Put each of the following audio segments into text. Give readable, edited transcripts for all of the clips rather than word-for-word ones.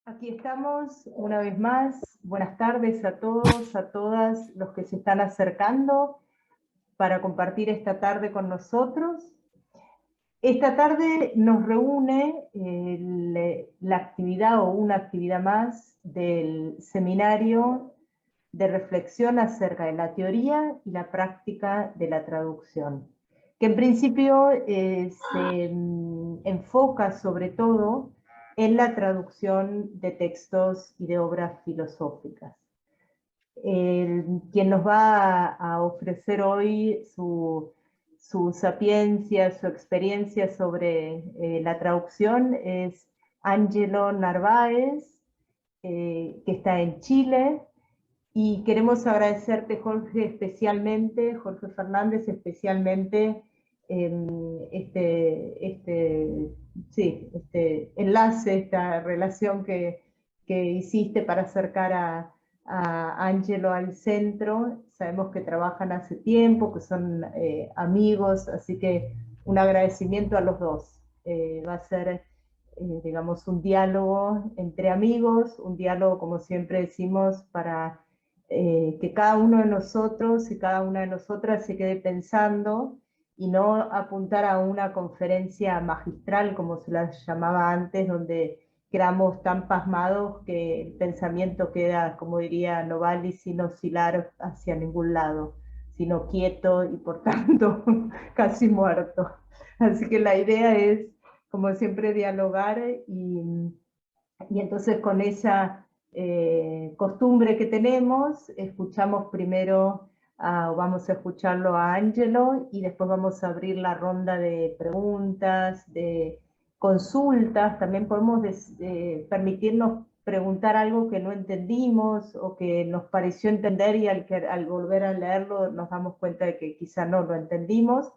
Aquí estamos una vez más. Buenas tardes a todos, a todas los que se están acercando para compartir esta tarde con nosotros. Esta tarde nos reúne la actividad o una actividad más del seminario de reflexión acerca de la teoría y la práctica de la traducción, que en principio se enfoca sobre todo en la traducción de textos y de obras filosóficas. Quien nos va a ofrecer hoy su sapiencia, su experiencia sobre la traducción es Ángelo Narváez, que está en Chile, y queremos agradecerte, Jorge, especialmente, Jorge Fernández, especialmente este enlace, esta relación que hiciste para acercar a Ángelo al centro. Sabemos que trabajan hace tiempo, que son amigos, así que un agradecimiento a los dos. Va a ser, digamos, un diálogo entre amigos, un diálogo, como siempre decimos, para que cada uno de nosotros y cada una de nosotras se quede pensando y no apuntar a una conferencia magistral, como se la llamaba antes, donde quedamos tan pasmados que el pensamiento queda, como diría Novalis, sin oscilar hacia ningún lado, sino quieto y por tanto casi muerto. Así que la idea es, como siempre, dialogar y entonces con esa costumbre que tenemos, escuchamos primero, vamos a escucharlo a Ángelo y después vamos a abrir la ronda de preguntas, de consultas. También podemos permitirnos preguntar algo que no entendimos o que nos pareció entender y al volver a leerlo nos damos cuenta de que quizá no lo entendimos.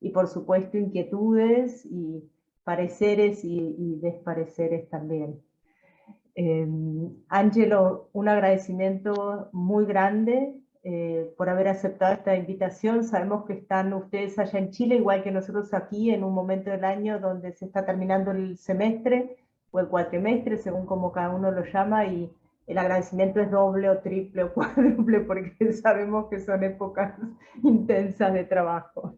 Y por supuesto inquietudes y pareceres y despareceres también. Ángelo, un agradecimiento muy grande por haber aceptado esta invitación. Sabemos que están ustedes allá en Chile, igual que nosotros aquí, en un momento del año donde se está terminando el semestre o el cuatrimestre, según como cada uno lo llama, y el agradecimiento es doble o triple o cuádruple porque sabemos que son épocas intensas de trabajo.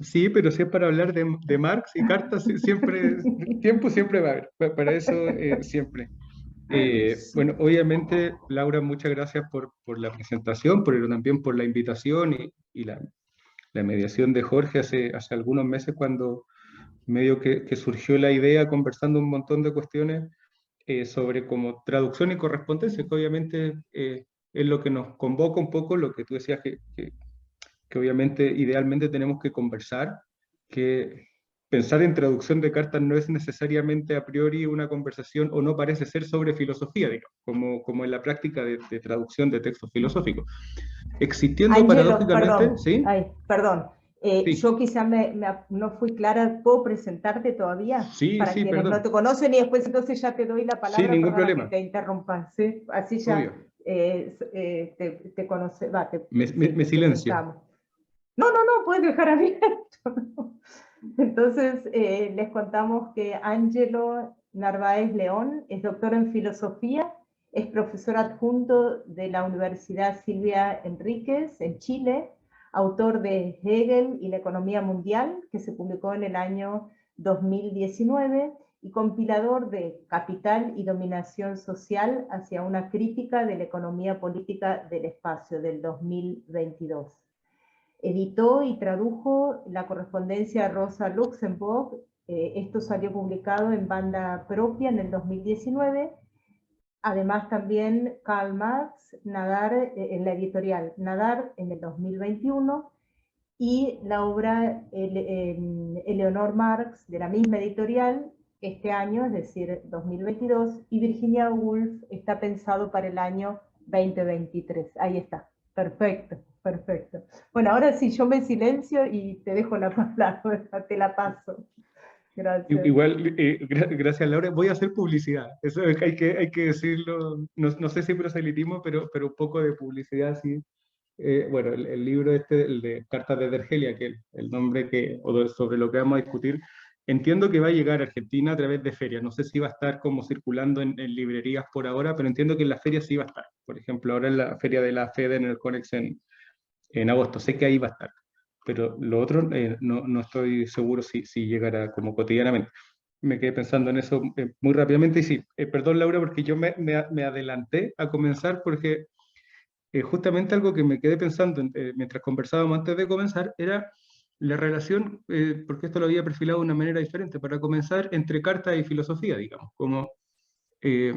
Sí, pero si es para hablar de Marx y cartas, siempre, tiempo siempre va a haber, para eso siempre. Bueno, obviamente, Laura, muchas gracias por la presentación, pero también por la invitación y la mediación de Jorge hace algunos meses cuando medio que surgió la idea conversando un montón de cuestiones sobre como traducción y correspondencia, que obviamente es lo que nos convoca un poco, lo que tú decías que obviamente idealmente tenemos que conversar, que pensar en traducción de cartas no es necesariamente a priori una conversación o no parece ser sobre filosofía, digamos, como en la práctica de traducción de textos filosóficos. Existiendo Ángelo, paradójicamente, perdón, ¿sí? ay, perdón. Yo Sí, quizá no fui clara. ¿Puedo presentarte todavía? sí, Para sí, quienes no perdón. te conocen y después entonces ya te doy la Sí, palabra, ningún perdona que problema, te interrumpa, ¿sí? Así ya obvio. te conoce, va, sí, Me te silencio. presentamos. No, no, no, puedes dejar abierto. ¿No? Entonces, les contamos que Ángelo Narváez León es doctor en filosofía, es profesor adjunto de la Universidad Silvia Enríquez en Chile, autor de Hegel y la economía mundial, que se publicó en el año 2019, y compilador de Capital y dominación social hacia una crítica de la economía política del espacio del 2022. Editó y tradujo la correspondencia Rosa Luxemburg. Esto salió publicado en banda propia en el 2019. Además también Karl Marx, Nadar, en la editorial Nadar en el 2021, y la obra Eleonor Marx de la misma editorial este año, es decir, 2022, y Virginia Woolf está pensado para el año 2023. Ahí está. Perfecto, perfecto. Bueno, ahora sí, yo me silencio y te dejo la palabra, te la paso. Gracias. Igual, gracias Laura, voy a hacer publicidad, eso hay que decirlo, no sé si proselitismo, pero un poco de publicidad, sí. Bueno, el libro este, el de Cartas de Dergelia, que el nombre sobre lo que vamos a discutir, entiendo que va a llegar a Argentina a través de ferias. No sé si va a estar como circulando en librerías por ahora, pero entiendo que en las ferias sí va a estar. Por ejemplo, ahora en la feria de la FED en el Conex en agosto. Sé que ahí va a estar. Pero lo otro no estoy seguro si llegará como cotidianamente. Me quedé pensando en eso muy rápidamente. Y sí, perdón Laura, porque yo me adelanté a comenzar porque justamente algo que me quedé pensando mientras conversábamos antes de comenzar era la relación, porque esto lo había perfilado de una manera diferente, para comenzar entre carta y filosofía, digamos, como eh,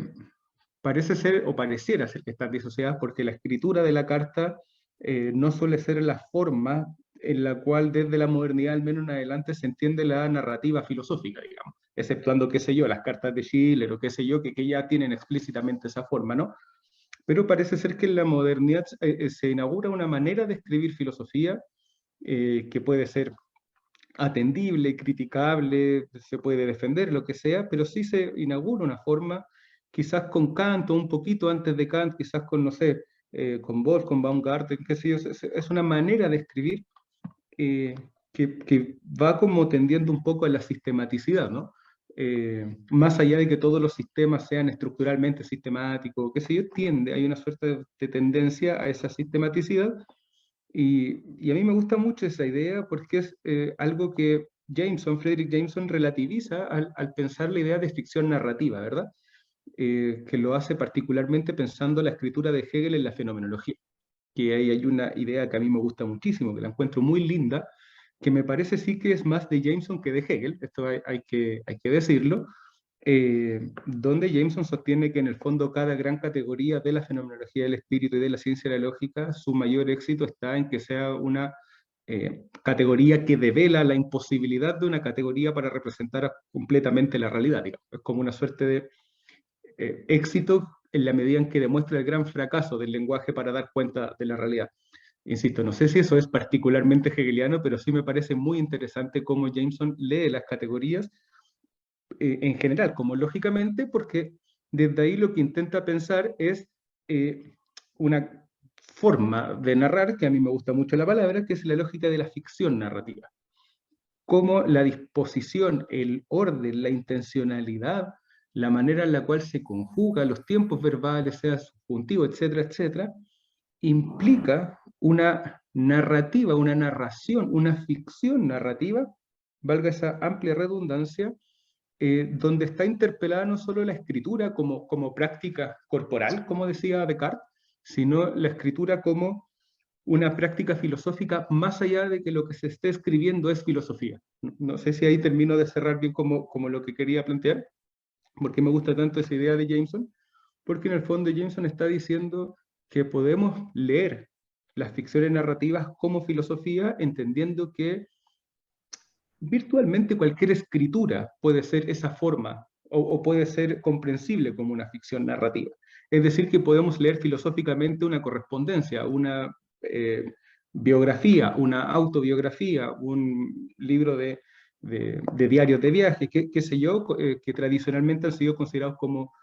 parece ser o pareciera ser que están disociadas porque la escritura de la carta no suele ser la forma en la cual desde la modernidad al menos en adelante se entiende la narrativa filosófica, digamos, exceptuando, qué sé yo, las cartas de Schiller o qué sé yo, que ya tienen explícitamente esa forma, ¿no? Pero parece ser que en la modernidad se inaugura una manera de escribir filosofía que puede ser atendible, criticable, se puede defender, lo que sea, pero sí se inaugura una forma, quizás con Kant o un poquito antes de Kant, quizás con, no sé, con Wolff, con Baumgarten, qué sé yo, es una manera de escribir eh, que va como tendiendo un poco a la sistematicidad, ¿no? Más allá de que todos los sistemas sean estructuralmente sistemáticos, qué sé yo, tiende, hay una suerte de tendencia a esa sistematicidad y a mí me gusta mucho esa idea porque es algo que Frederick Jameson relativiza al pensar la idea de ficción narrativa, ¿verdad? Que lo hace particularmente pensando la escritura de Hegel en la fenomenología, que ahí hay una idea que a mí me gusta muchísimo, que la encuentro muy linda, que me parece sí que es más de Jameson que de Hegel, esto hay que decirlo, donde Jameson sostiene que en el fondo cada gran categoría de la fenomenología del espíritu y de la ciencia de la lógica, su mayor éxito está en que sea una categoría que devela la imposibilidad de una categoría para representar completamente la realidad, digamos. Es como una suerte de éxito en la medida en que demuestra el gran fracaso del lenguaje para dar cuenta de la realidad. Insisto, no sé si eso es particularmente hegeliano, pero sí me parece muy interesante cómo Jameson lee las categorías en general, como lógicamente, porque desde ahí lo que intenta pensar es una forma de narrar, que a mí me gusta mucho la palabra, que es la lógica de la ficción narrativa. Cómo la disposición, el orden, la intencionalidad, la manera en la cual se conjuga los tiempos verbales, sea subjuntivo, etcétera, etcétera, implica una narrativa, una narración, una ficción narrativa, valga esa amplia redundancia, donde está interpelada no solo la escritura como práctica corporal, como decía Descartes, sino la escritura como una práctica filosófica más allá de que lo que se esté escribiendo es filosofía. No sé si ahí termino de cerrar bien como lo que quería plantear, porque me gusta tanto esa idea de Jameson, porque en el fondo Jameson está diciendo que podemos leer las ficciones narrativas como filosofía, entendiendo que virtualmente cualquier escritura puede ser esa forma o puede ser comprensible como una ficción narrativa. Es decir, que podemos leer filosóficamente una correspondencia, una biografía, una autobiografía, un libro de diarios de viaje, qué sé yo, que tradicionalmente han sido considerados como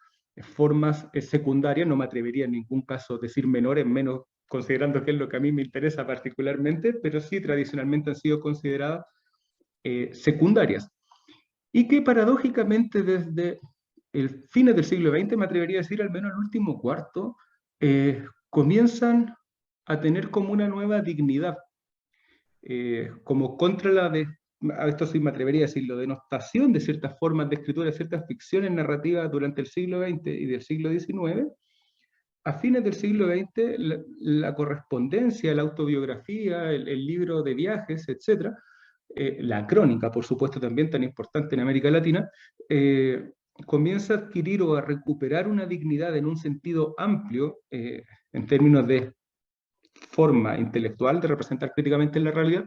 formas secundarias, no me atrevería en ningún caso a decir menores, menos considerando que es lo que a mí me interesa particularmente, pero sí tradicionalmente han sido consideradas secundarias, y que paradójicamente desde el fines del siglo XX, me atrevería a decir al menos el último cuarto, comienzan a tener como una nueva dignidad, como contra a esto sí me atrevería a decirlo, denostación de ciertas formas de escritura, de ciertas ficciones narrativas durante el siglo XX y del siglo XIX. A fines del siglo XX, la correspondencia, la autobiografía, el libro de viajes, etcétera, la crónica, por supuesto, también tan importante en América Latina, comienza a adquirir o a recuperar una dignidad en un sentido amplio, en términos de forma intelectual de representar críticamente la realidad,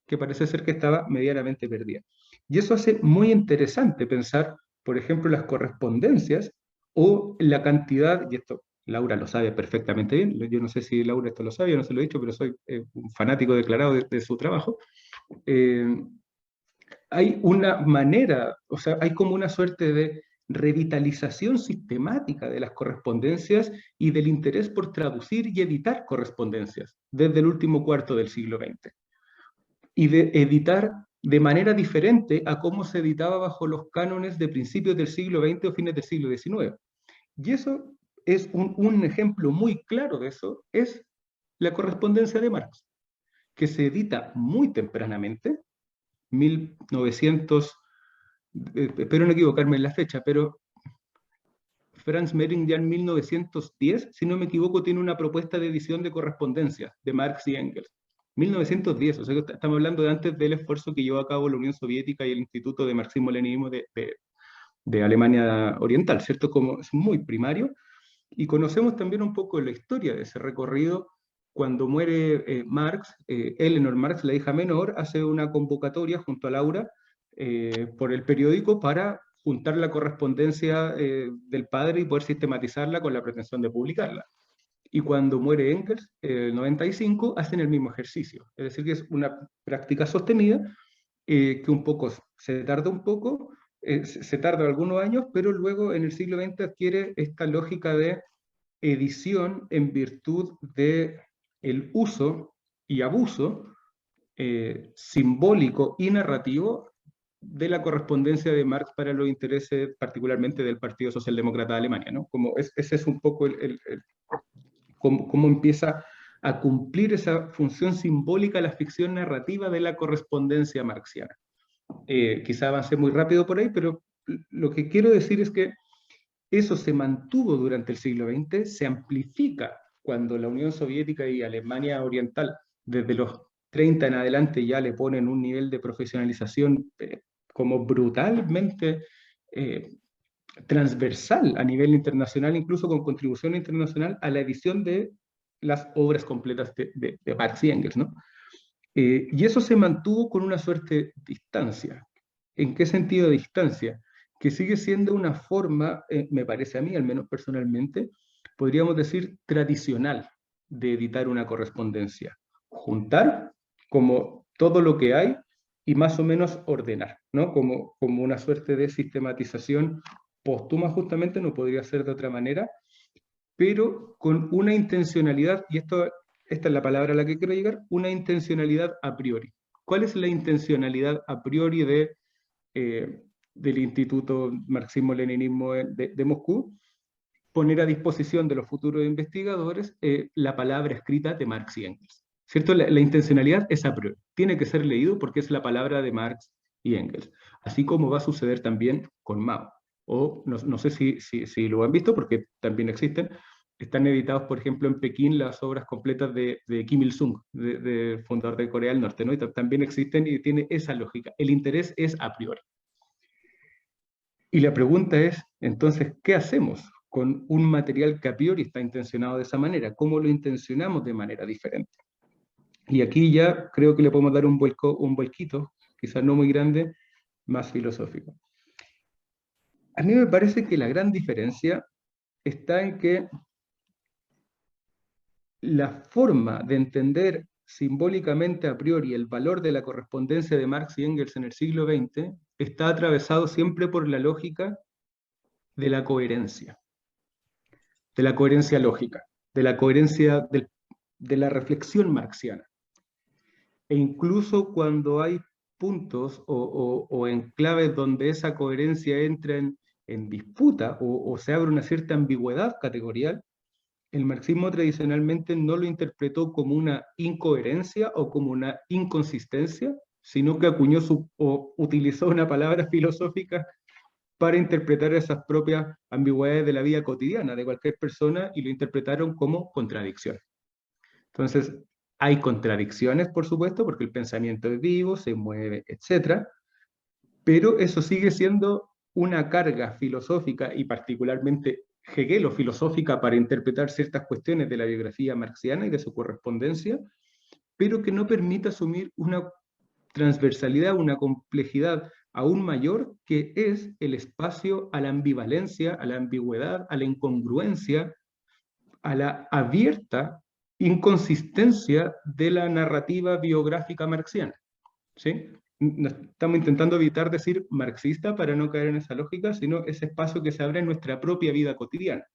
que parece ser que estaba medianamente perdida. Y eso hace muy interesante pensar, por ejemplo, las correspondencias o la cantidad, y esto Laura lo sabe perfectamente bien, yo no sé si Laura esto lo sabe, yo no se lo he dicho, pero soy un fanático declarado de su trabajo. Hay una manera, o sea, hay como una suerte de revitalización sistemática de las correspondencias y del interés por traducir y editar correspondencias desde el último cuarto del siglo XX. Y de editar de manera diferente a cómo se editaba bajo los cánones de principios del siglo XX o fines del siglo XIX. Y eso es un ejemplo muy claro de eso, es la correspondencia de Marx, que se edita muy tempranamente, 1900, espero no equivocarme en la fecha, pero Franz Mehring ya en 1910, si no me equivoco, tiene una propuesta de edición de correspondencia de Marx y Engels. 1910, o sea que estamos hablando de antes del esfuerzo que llevó a cabo la Unión Soviética y el Instituto de Marxismo-Leninismo de Alemania Oriental, ¿cierto? Como es muy primario. Y conocemos también un poco la historia de ese recorrido. Cuando muere Marx, Eleanor Marx, la hija menor, hace una convocatoria junto a Laura por el periódico para juntar la correspondencia del padre y poder sistematizarla con la pretensión de publicarla. Y cuando muere Engels, en el 95, hacen el mismo ejercicio. Es decir, que es una práctica sostenida que un poco se tarda un poco, se tarda algunos años, pero luego en el siglo XX adquiere esta lógica de edición en virtud de el uso y abuso simbólico y narrativo de la correspondencia de Marx para los intereses particularmente del Partido Socialdemócrata de Alemania, ¿no? Ese es un poco cómo empieza a cumplir esa función simbólica la ficción narrativa de la correspondencia marxiana. Quizá avancé muy rápido por ahí, pero lo que quiero decir es que eso se mantuvo durante el siglo XX, se amplifica cuando la Unión Soviética y Alemania Oriental, desde los 30 en adelante, ya le ponen un nivel de profesionalización como brutalmente transversal a nivel internacional, incluso con contribución internacional a la edición de las obras completas de Marx y Engels, ¿no? Y eso se mantuvo con una suerte de distancia. ¿En qué sentido de distancia? Que sigue siendo una forma, me parece a mí, al menos personalmente, podríamos decir tradicional de editar una correspondencia. Juntar como todo lo que hay y más o menos ordenar, ¿no? Como una suerte de sistematización póstuma, justamente, no podría ser de otra manera, pero con una intencionalidad, y esta es la palabra a la que quiero llegar, una intencionalidad a priori. ¿Cuál es la intencionalidad a priori del Instituto Marxismo-Leninismo de Moscú? Poner a disposición de los futuros investigadores la palabra escrita de Marx y Engels. ¿Cierto? La intencionalidad es a priori. Tiene que ser leído porque es la palabra de Marx y Engels. Así como va a suceder también con Mao. O no sé si lo han visto porque también existen. Están editados, por ejemplo, en Pekín las obras completas de Kim Il-sung, de fundador de Corea del Norte, ¿no? Y también existen y tiene esa lógica. El interés es a priori. Y la pregunta es, entonces, ¿qué hacemos con un material que a priori está intencionado de esa manera? ¿Cómo lo intencionamos de manera diferente? Y aquí ya creo que le podemos dar un vuelquito, quizás no muy grande, más filosófico. A mí me parece que la gran diferencia está en que la forma de entender simbólicamente a priori el valor de la correspondencia de Marx y Engels en el siglo XX está atravesado siempre por la lógica de la coherencia lógica, de la coherencia de la reflexión marxiana. E incluso cuando hay puntos o enclaves donde esa coherencia entra en disputa o se abre una cierta ambigüedad categorial, el marxismo tradicionalmente no lo interpretó como una incoherencia o como una inconsistencia, sino que acuñó o utilizó una palabra filosófica para interpretar esas propias ambigüedades de la vida cotidiana de cualquier persona y lo interpretaron como contradicción. Entonces, hay contradicciones, por supuesto, porque el pensamiento es vivo, se mueve, etc. Pero eso sigue siendo una carga filosófica y particularmente hegelo-filosófica para interpretar ciertas cuestiones de la biografía marxiana y de su correspondencia, pero que no permite asumir una transversalidad, una complejidad aún mayor, que es el espacio a la ambivalencia, a la ambigüedad, a la incongruencia, a la abierta inconsistencia de la narrativa biográfica marxiana. ¿Sí? Estamos intentando evitar decir marxista para no caer en esa lógica, sino ese espacio que se abre en nuestra propia vida cotidiana.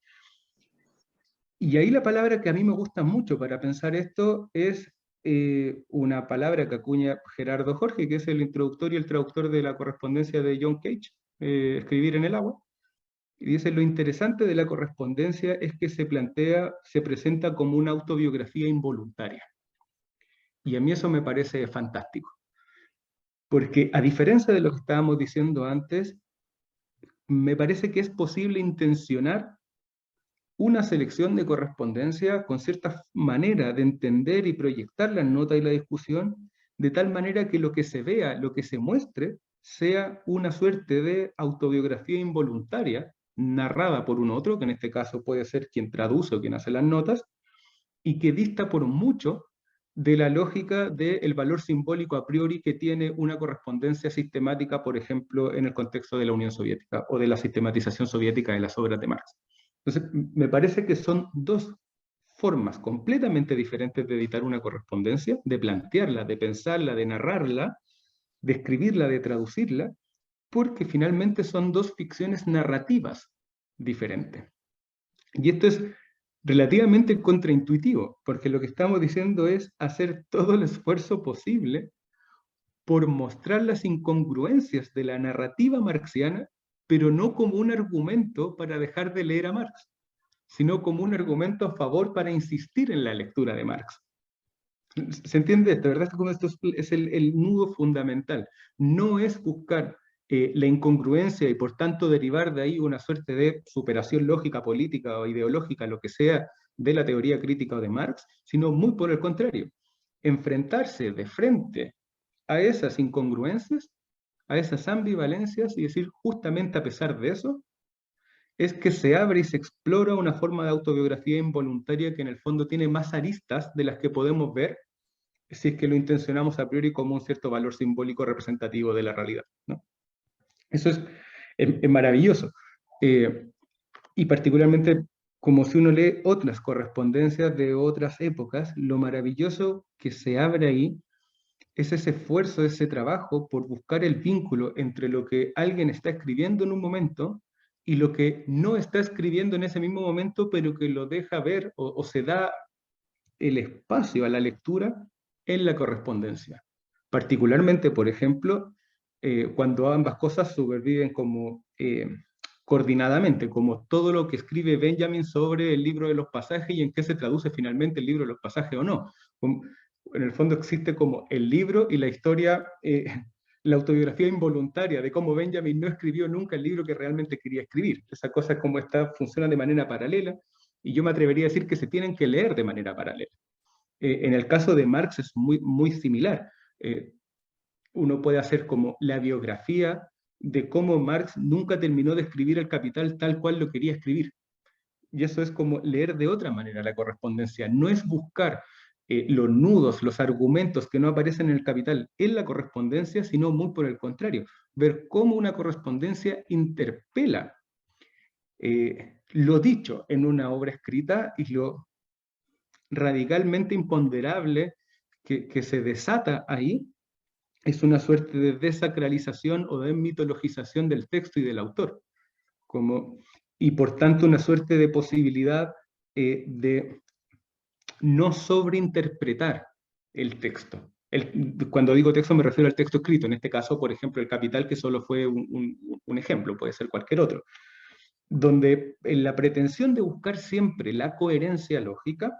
Y ahí la palabra que a mí me gusta mucho para pensar esto es una palabra que acuña Gerardo Jorge, que es el introductor y el traductor de la correspondencia de John Cage, Escribir en el agua. Y dice, lo interesante de la correspondencia es que se presenta como una autobiografía involuntaria. Y a mí eso me parece fantástico. Porque a diferencia de lo que estábamos diciendo antes, me parece que es posible intencionar una selección de correspondencia con cierta manera de entender y proyectar la nota y la discusión, de tal manera que lo que se vea, lo que se muestre, sea una suerte de autobiografía involuntaria, narrada por un otro, que en este caso puede ser quien traduce o quien hace las notas, y que dista por mucho de la lógica del valor simbólico a priori que tiene una correspondencia sistemática, por ejemplo, en el contexto de la Unión Soviética o de la sistematización soviética de las obras de Marx. Entonces, me parece que son dos formas completamente diferentes de editar una correspondencia, de plantearla, de pensarla, de narrarla, de escribirla, de traducirla, porque finalmente son dos ficciones narrativas diferentes. Y esto es relativamente contraintuitivo, porque lo que estamos diciendo es hacer todo el esfuerzo posible por mostrar las incongruencias de la narrativa marxiana, pero no como un argumento para dejar de leer a Marx, sino como un argumento a favor para insistir en la lectura de Marx. ¿Se entiende esto, verdad? Esto es el nudo fundamental. No es buscar la incongruencia y por tanto derivar de ahí una suerte de superación lógica, política o ideológica, lo que sea, de la teoría crítica o de Marx, sino muy por el contrario, enfrentarse de frente a esas incongruencias, a esas ambivalencias y decir, justamente a pesar de eso, es que se abre y se explora una forma de autobiografía involuntaria que en el fondo tiene más aristas de las que podemos ver si es que lo intencionamos a priori como un cierto valor simbólico representativo de la realidad, ¿no? Eso es maravilloso. Y particularmente, como si uno lee otras correspondencias de otras épocas, lo maravilloso que se abre ahí es ese esfuerzo, ese trabajo por buscar el vínculo entre lo que alguien está escribiendo en un momento y lo que no está escribiendo en ese mismo momento, pero que lo deja ver o se da el espacio a la lectura en la correspondencia. Particularmente, por ejemplo, cuando ambas cosas superviven como coordinadamente, como todo lo que escribe Benjamin sobre el libro de los pasajes y en qué se traduce finalmente el libro de los pasajes o no. En el fondo existe como el libro y la historia, la autobiografía involuntaria de cómo Benjamin no escribió nunca el libro que realmente quería escribir. Esa cosa como está, funciona de manera paralela, y yo me atrevería a decir que se tienen que leer de manera paralela. En el caso de Marx es muy similar. Uno puede hacer como la biografía de cómo Marx nunca terminó de escribir el Capital tal cual lo quería escribir. Y eso es como leer de otra manera la correspondencia. No es buscar los nudos, los argumentos que no aparecen en el Capital en la correspondencia, sino muy por el contrario, ver cómo una correspondencia interpela lo dicho en una obra escrita y lo radicalmente imponderable que se desata ahí es una suerte de desacralización o de mitologización del texto y del autor, y por tanto una suerte de posibilidad de no sobreinterpretar el texto. Cuando digo texto me refiero al texto escrito, en este caso, por ejemplo, el Capital, que solo fue un ejemplo, puede ser cualquier otro, donde en la pretensión de buscar siempre la coherencia lógica,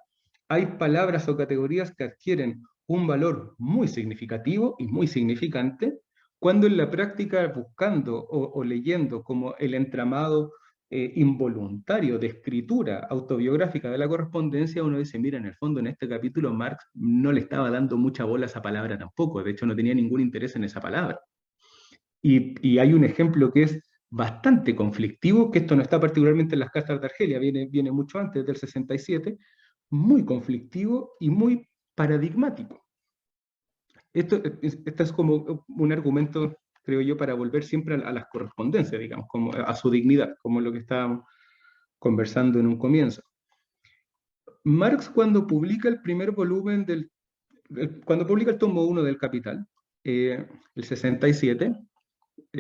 hay palabras o categorías que adquieren un valor muy significativo y muy significante, cuando en la práctica buscando o leyendo como el entramado involuntario de escritura autobiográfica de la correspondencia, uno dice, mira, en el fondo en este capítulo Marx no le estaba dando mucha bola a esa palabra tampoco, de hecho no tenía ningún interés en esa palabra. Y hay un ejemplo que es bastante conflictivo, que esto no está particularmente en las cartas de Argelia, viene mucho antes del 67, muy conflictivo y muy paradigmático. Esto es como un argumento, creo yo, para volver siempre a las correspondencias, digamos, como a su dignidad, como lo que estábamos conversando en un comienzo. Marx, cuando publica el primer volumen cuando publica el tomo 1 del Capital, el 67,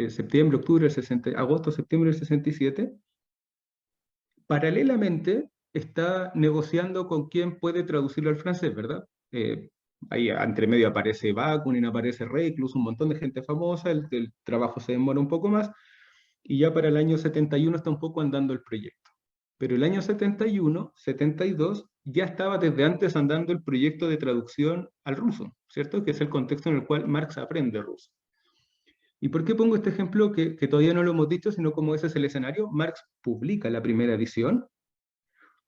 septiembre, octubre, agosto, septiembre del 67, paralelamente está negociando con quién puede traducirlo al francés, ¿verdad? Ahí entre medio aparece Bakunin, aparece Reclus, un montón de gente famosa, el trabajo se demora un poco más, y ya para el año 71 está un poco andando el proyecto. Pero el año 71, 72, ya estaba desde antes andando el proyecto de traducción al ruso, ¿cierto? Que es el contexto en el cual Marx aprende ruso. ¿Y por qué pongo este ejemplo que todavía no lo hemos dicho, sino como ese es el escenario? Marx publica la primera edición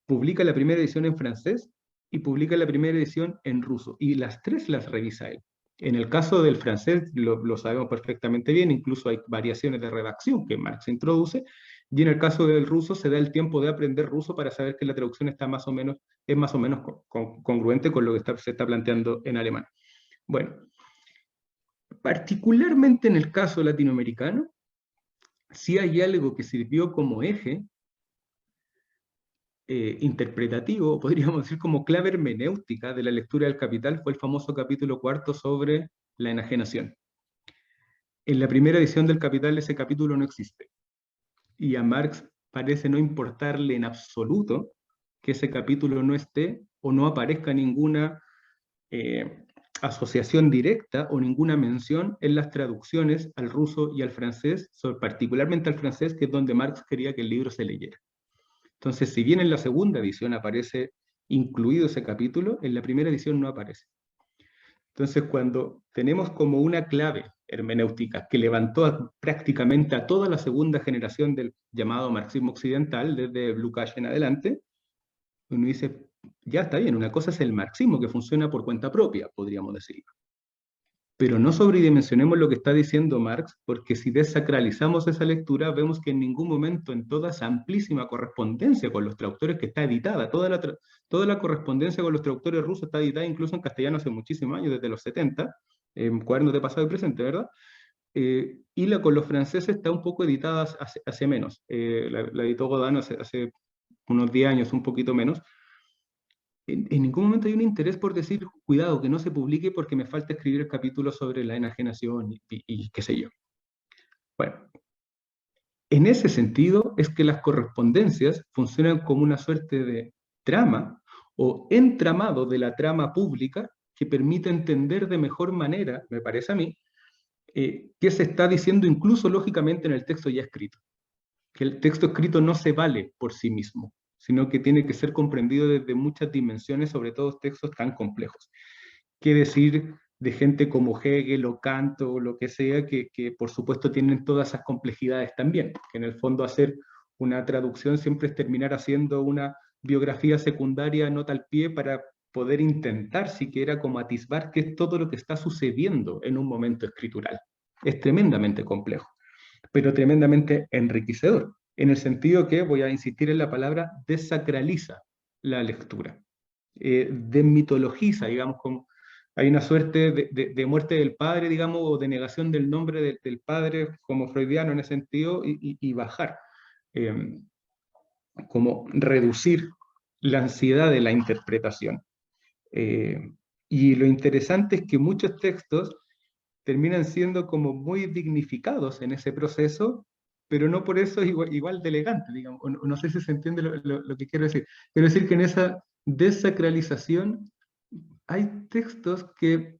en francés y publica la primera edición en ruso, y las tres las revisa él. En el caso del francés lo sabemos perfectamente bien, incluso hay variaciones de redacción que Marx introduce, y en el caso del ruso se da el tiempo de aprender ruso para saber que la traducción está es más o menos congruente con lo que se está planteando en alemán. Bueno, particularmente en el caso latinoamericano, sí hay algo que sirvió como eje interpretativo, podríamos decir como clave hermenéutica de la lectura del Capital, fue el famoso capítulo cuarto sobre la enajenación. En la primera edición del Capital ese capítulo no existe, y a Marx parece no importarle en absoluto que ese capítulo no esté o no aparezca ninguna asociación directa o ninguna mención en las traducciones al ruso y al francés, particularmente al francés, que es donde Marx quería que el libro se leyera. Entonces, si bien en la segunda edición aparece incluido ese capítulo, en la primera edición no aparece. Entonces, cuando tenemos como una clave hermenéutica que levantó prácticamente a toda la segunda generación del llamado marxismo occidental, desde Lukács en adelante, uno dice, ya está bien, una cosa es el marxismo que funciona por cuenta propia, podríamos decir. Pero no sobredimensionemos lo que está diciendo Marx, porque si desacralizamos esa lectura, vemos que en ningún momento, en toda esa amplísima correspondencia con los traductores que está editada, toda la correspondencia con los traductores rusos está editada incluso en castellano hace muchísimos años, desde los 70, en cuadernos de pasado y presente, ¿verdad? Y con los franceses está un poco editada hace menos. La editó Godin hace unos 10 años, un poquito menos. En ningún momento hay un interés por decir, cuidado, que no se publique porque me falta escribir el capítulo sobre la enajenación y qué sé yo. Bueno, en ese sentido es que las correspondencias funcionan como una suerte de trama o entramado de la trama pública que permite entender de mejor manera, me parece a mí, qué se está diciendo incluso lógicamente en el texto ya escrito. Que el texto escrito no se vale por sí mismo, sino que tiene que ser comprendido desde muchas dimensiones, sobre todo textos tan complejos. ¿Qué decir de gente como Hegel o Kant o lo que sea, que por supuesto tienen todas esas complejidades también? Que en el fondo hacer una traducción siempre es terminar haciendo una biografía secundaria nota al pie para poder intentar siquiera como atisbar qué es todo lo que está sucediendo en un momento escritural. Es tremendamente complejo, pero tremendamente enriquecedor, en el sentido que, voy a insistir en la palabra, desacraliza la lectura, desmitologiza, digamos, como hay una suerte de muerte del padre, digamos, o de negación del nombre del padre como freudiano en ese sentido, y bajar, como reducir la ansiedad de la interpretación. Y lo interesante es que muchos textos terminan siendo como muy dignificados en ese proceso, pero no por eso igual de elegante, digamos. No sé si se entiende lo que quiero decir. Quiero decir que en esa desacralización hay textos que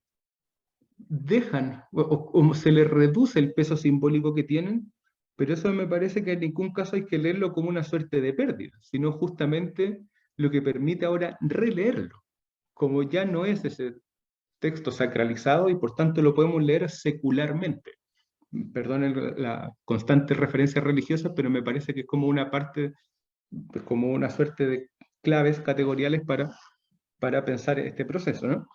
dejan o se les reduce el peso simbólico que tienen, pero eso me parece que en ningún caso hay que leerlo como una suerte de pérdida, sino justamente lo que permite ahora releerlo, como ya no es ese texto sacralizado y por tanto lo podemos leer secularmente. Perdonen la constante referencia religiosa, pero me parece que es como una parte, como una suerte de claves categoriales para pensar este proceso, ¿no?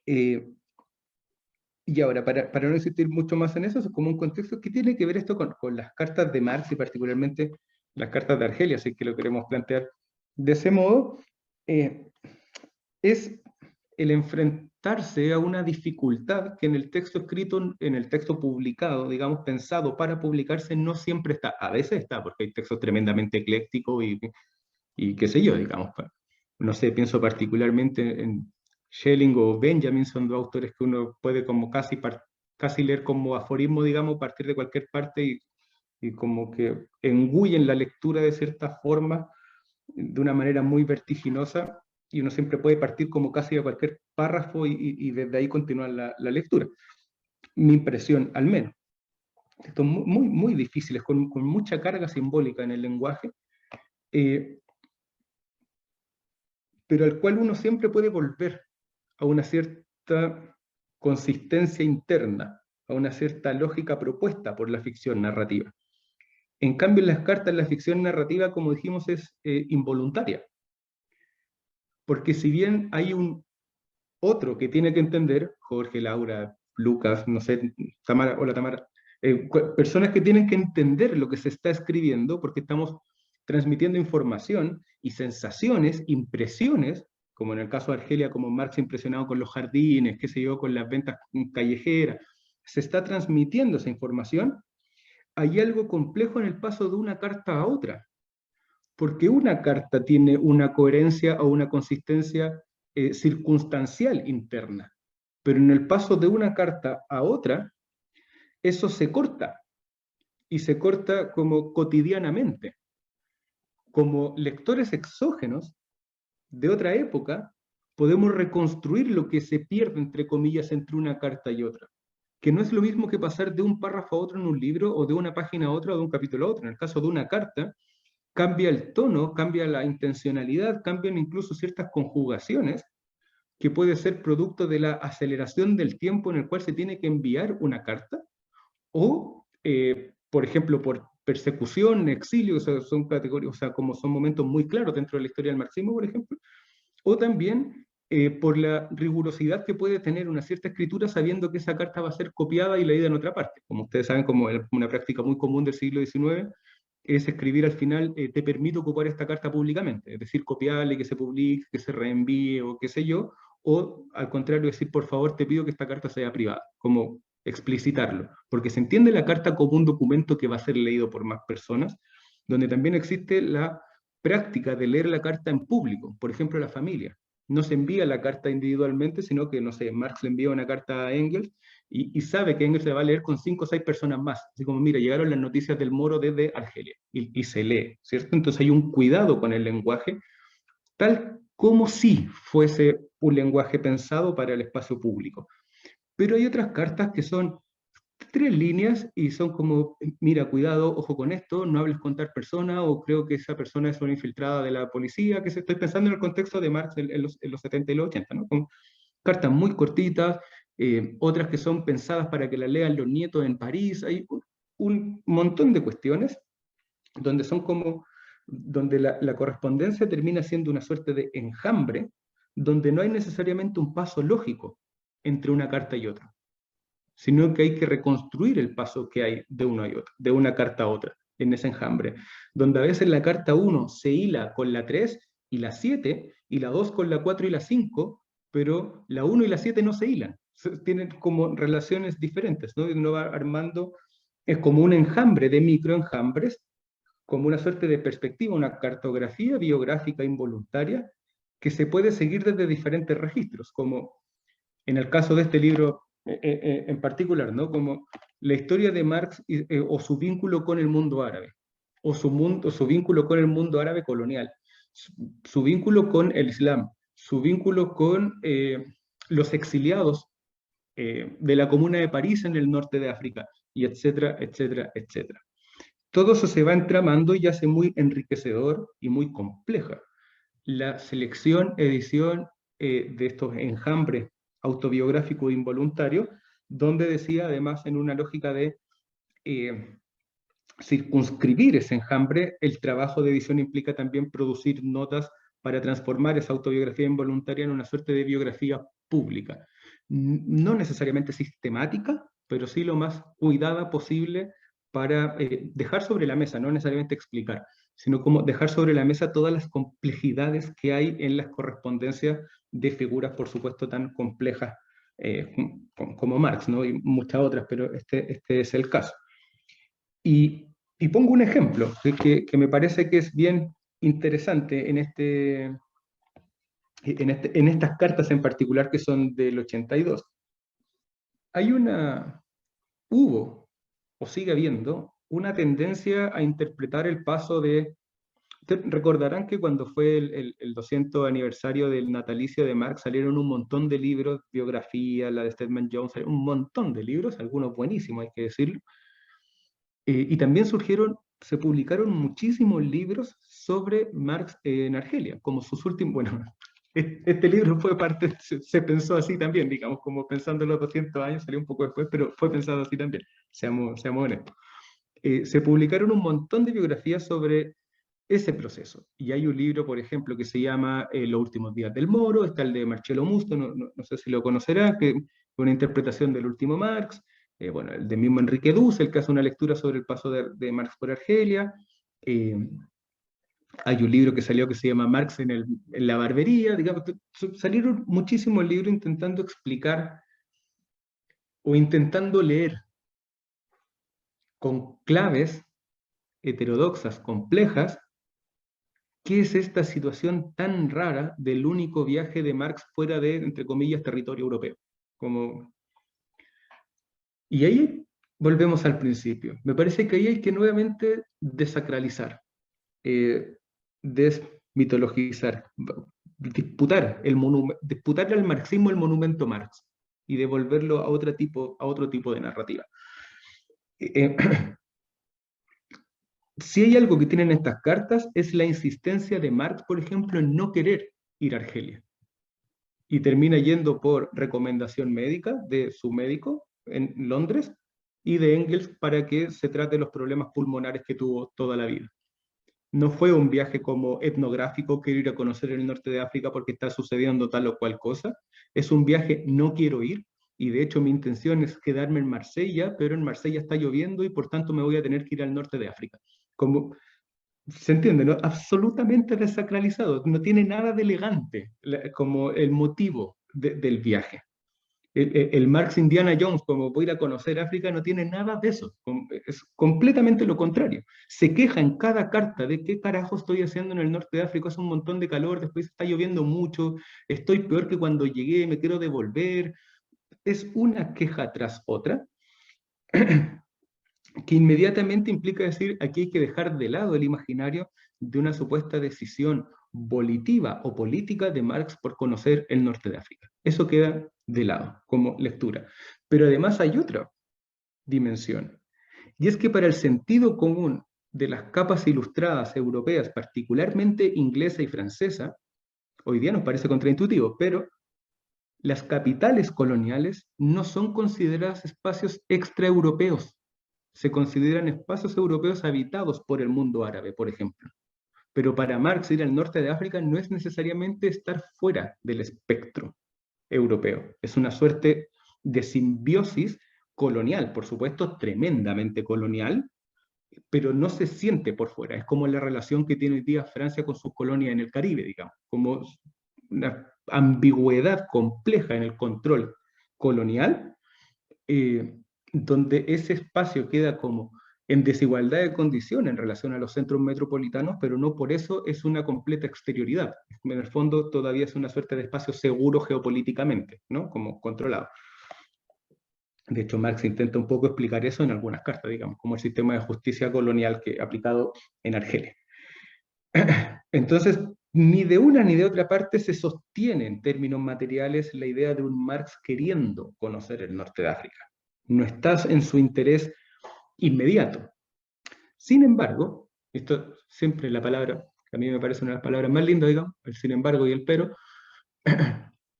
Y ahora, para no insistir mucho más en eso, es como un contexto que tiene que ver esto con las cartas de Marx y particularmente las cartas de Argelia, así que lo queremos plantear de ese modo. Es el enfrentarse a una dificultad que en el texto escrito, en el texto publicado, digamos, pensado para publicarse, no siempre está. A veces está, porque hay textos tremendamente eclécticos y qué sé yo, digamos. No sé, pienso particularmente en Schelling o Benjamin, son dos autores que uno puede como casi leer como aforismo, digamos, a partir de cualquier parte y como que engullen la lectura de cierta forma, de una manera muy vertiginosa. y uno siempre puede partir como casi a cualquier párrafo y desde ahí continuar la lectura. Mi impresión, al menos. Estos muy, muy difíciles, con mucha carga simbólica en el lenguaje, pero al cual uno siempre puede volver a una cierta consistencia interna, a una cierta lógica propuesta por la ficción narrativa. En cambio, en las cartas, la ficción narrativa, como dijimos, es involuntaria. Porque si bien hay un otro que tiene que entender, Jorge, Laura, Lucas, no sé, Tamara, hola Tamara, personas que tienen que entender lo que se está escribiendo, porque estamos transmitiendo información y sensaciones, impresiones, como en el caso de Argelia, como Marx impresionado con los jardines, qué sé yo, con las ventas callejeras, se está transmitiendo esa información. Hay algo complejo en el paso de una carta a otra, porque una carta tiene una coherencia o una consistencia circunstancial interna, pero en el paso de una carta a otra, eso se corta, y se corta como cotidianamente. Como lectores exógenos de otra época, podemos reconstruir lo que se pierde, entre comillas, entre una carta y otra, que no es lo mismo que pasar de un párrafo a otro en un libro, o de una página a otra, o de un capítulo a otro. En el caso de una carta, cambia el tono, cambia la intencionalidad, cambian incluso ciertas conjugaciones, que puede ser producto de la aceleración del tiempo en el cual se tiene que enviar una carta, o, por ejemplo, por persecución, exilio, o sea, son categorías, o sea, como son momentos muy claros dentro de la historia del marxismo, por ejemplo, o también por la rigurosidad que puede tener una cierta escritura sabiendo que esa carta va a ser copiada y leída en otra parte. Como ustedes saben, como una práctica muy común del siglo XIX, es escribir al final, te permito ocupar esta carta públicamente, es decir, copiarle, que se publique, que se reenvíe o qué sé yo, o al contrario, decir, por favor, te pido que esta carta sea privada, como explicitarlo, porque se entiende la carta como un documento que va a ser leído por más personas, donde también existe la práctica de leer la carta en público, por ejemplo, la familia. No se envía la carta individualmente, sino que, no sé, Marx le envía una carta a Engels y sabe que Engels se va a leer con 5 o 6 personas más. Así como, mira, llegaron las noticias del Moro desde Argelia y se lee, ¿cierto? Entonces hay un cuidado con el lenguaje, tal como si fuese un lenguaje pensado para el espacio público. Pero hay otras cartas que son 3 líneas y son como, mira, cuidado, ojo con esto, no hables con tal persona, o creo que esa persona es una infiltrada de la policía, que se estoy pensando en el contexto de Marx en los 70 y los 80, ¿no? Con cartas muy cortitas, otras que son pensadas para que las lean los nietos en París, hay un montón de cuestiones donde son como, donde la correspondencia termina siendo una suerte de enjambre, donde no hay necesariamente un paso lógico entre una carta y otra, sino que hay que reconstruir el paso que hay de uno y otro, de una carta a otra, en ese enjambre, donde a veces la carta 1 se hila con la 3 y la 7, y la 2 con la 4 y la 5, pero la 1 y la 7 no se hilan, tienen como relaciones diferentes, ¿no? Y uno va armando, es como un enjambre de microenjambres, como una suerte de perspectiva, una cartografía biográfica involuntaria, que se puede seguir desde diferentes registros, como en el caso de este libro en particular, ¿no? Como la historia de Marx o su vínculo con el mundo árabe, o su vínculo con el mundo árabe colonial, su vínculo con el Islam, su vínculo con los exiliados de la Comuna de París en el norte de África, y etcétera, etcétera, etcétera. Todo eso se va entramando y hace muy enriquecedor y muy compleja la selección, edición de estos enjambres autobiográficos e involuntarios, donde decía además en una lógica de circunscribir ese enjambre, el trabajo de edición implica también producir notas para transformar esa autobiografía involuntaria en una suerte de biografía pública. No necesariamente sistemática, pero sí lo más cuidada posible para dejar sobre la mesa, no necesariamente explicar, sino como dejar sobre la mesa todas las complejidades que hay en las correspondencias de figuras, por supuesto, tan complejas como Marx, ¿no? Y muchas otras, pero este es el caso. Y pongo un ejemplo que me parece que es bien interesante en estas cartas en particular que son del 82. Hubo, o sigue habiendo, una tendencia a interpretar el paso de Recordarán que cuando fue el 200 aniversario del natalicio de Marx salieron un montón de libros, biografías, la de Stedman Jones, un montón de libros, algunos buenísimos, hay que decirlo. Y también se publicaron muchísimos libros sobre Marx en Argelia, como sus últimos, bueno, este libro fue parte, se pensó así también, digamos, como pensando en los 200 años, salió un poco después, pero fue pensado así también, seamos honestos. Se publicaron un montón de biografías sobre ese proceso. Y hay un libro, por ejemplo, que se llama Los últimos días del Moro, está el de Marcello Musto, no sé si lo conocerá, que es una interpretación del último Marx, bueno, el de mismo Enrique Dussel, que hace una lectura sobre el paso de Marx por Argelia. eh, Hay un libro que salió que se llama Marx en la barbería, digamos, salieron muchísimos libros intentando explicar o intentando leer con claves heterodoxas, complejas, ¿qué es esta situación tan rara del único viaje de Marx fuera de, entre comillas, territorio europeo? Y ahí volvemos al principio. Me parece que ahí hay que nuevamente desacralizar, desmitologizar, disputar al marxismo el monumento Marx y devolverlo a otro tipo de narrativa. Si hay algo que tienen estas cartas es la insistencia de Marx, por ejemplo, en no querer ir a Argelia. Y termina yendo por recomendación médica de su médico en Londres y de Engels para que se trate los problemas pulmonares que tuvo toda la vida. No fue un viaje como etnográfico, quiero ir a conocer el norte de África porque está sucediendo tal o cual cosa. Es un viaje, no quiero ir, y de hecho mi intención es quedarme en Marsella, pero en Marsella está lloviendo y por tanto me voy a tener que ir al norte de África. Como, ¿se entiende? ¿No? Absolutamente desacralizado, no tiene nada de elegante como el motivo del viaje. El Marx Indiana Jones, como voy a ir a conocer África, no tiene nada de eso. Es completamente lo contrario. Se queja en cada carta de qué carajo estoy haciendo en el norte de África, hace un montón de calor, después está lloviendo mucho, estoy peor que cuando llegué, me quiero devolver. Es una queja tras otra que inmediatamente implica decir aquí hay que dejar de lado el imaginario de una supuesta decisión volitiva o política de Marx por conocer el norte de África. Eso queda de lado como lectura. Pero además hay otra dimensión, y es que para el sentido común de las capas ilustradas europeas, particularmente inglesa y francesa, hoy día nos parece contraintuitivo, pero las capitales coloniales no son consideradas espacios extraeuropeos, se consideran espacios europeos habitados por el mundo árabe, por ejemplo. Pero para Marx ir al norte de África no es necesariamente estar fuera del espectro europeo. Es una suerte de simbiosis colonial, por supuesto, tremendamente colonial, pero no se siente por fuera. Es como la relación que tiene hoy día Francia con sus colonias en el Caribe, digamos, como una ambigüedad compleja en el control colonial, donde ese espacio queda como en desigualdad de condición en relación a los centros metropolitanos, pero no por eso es una completa exterioridad. En el fondo todavía es una suerte de espacio seguro geopolíticamente, ¿no? Como controlado. De hecho, Marx intenta un poco explicar eso en algunas cartas, digamos, como el sistema de justicia colonial que ha aplicado en Argelia. Entonces, ni de una ni de otra parte se sostiene en términos materiales la idea de un Marx queriendo conocer el norte de África. No está en su interés inmediato. Sin embargo, esto siempre la palabra, que a mí me parece una de las palabras más lindas, digamos, el sin embargo y el pero,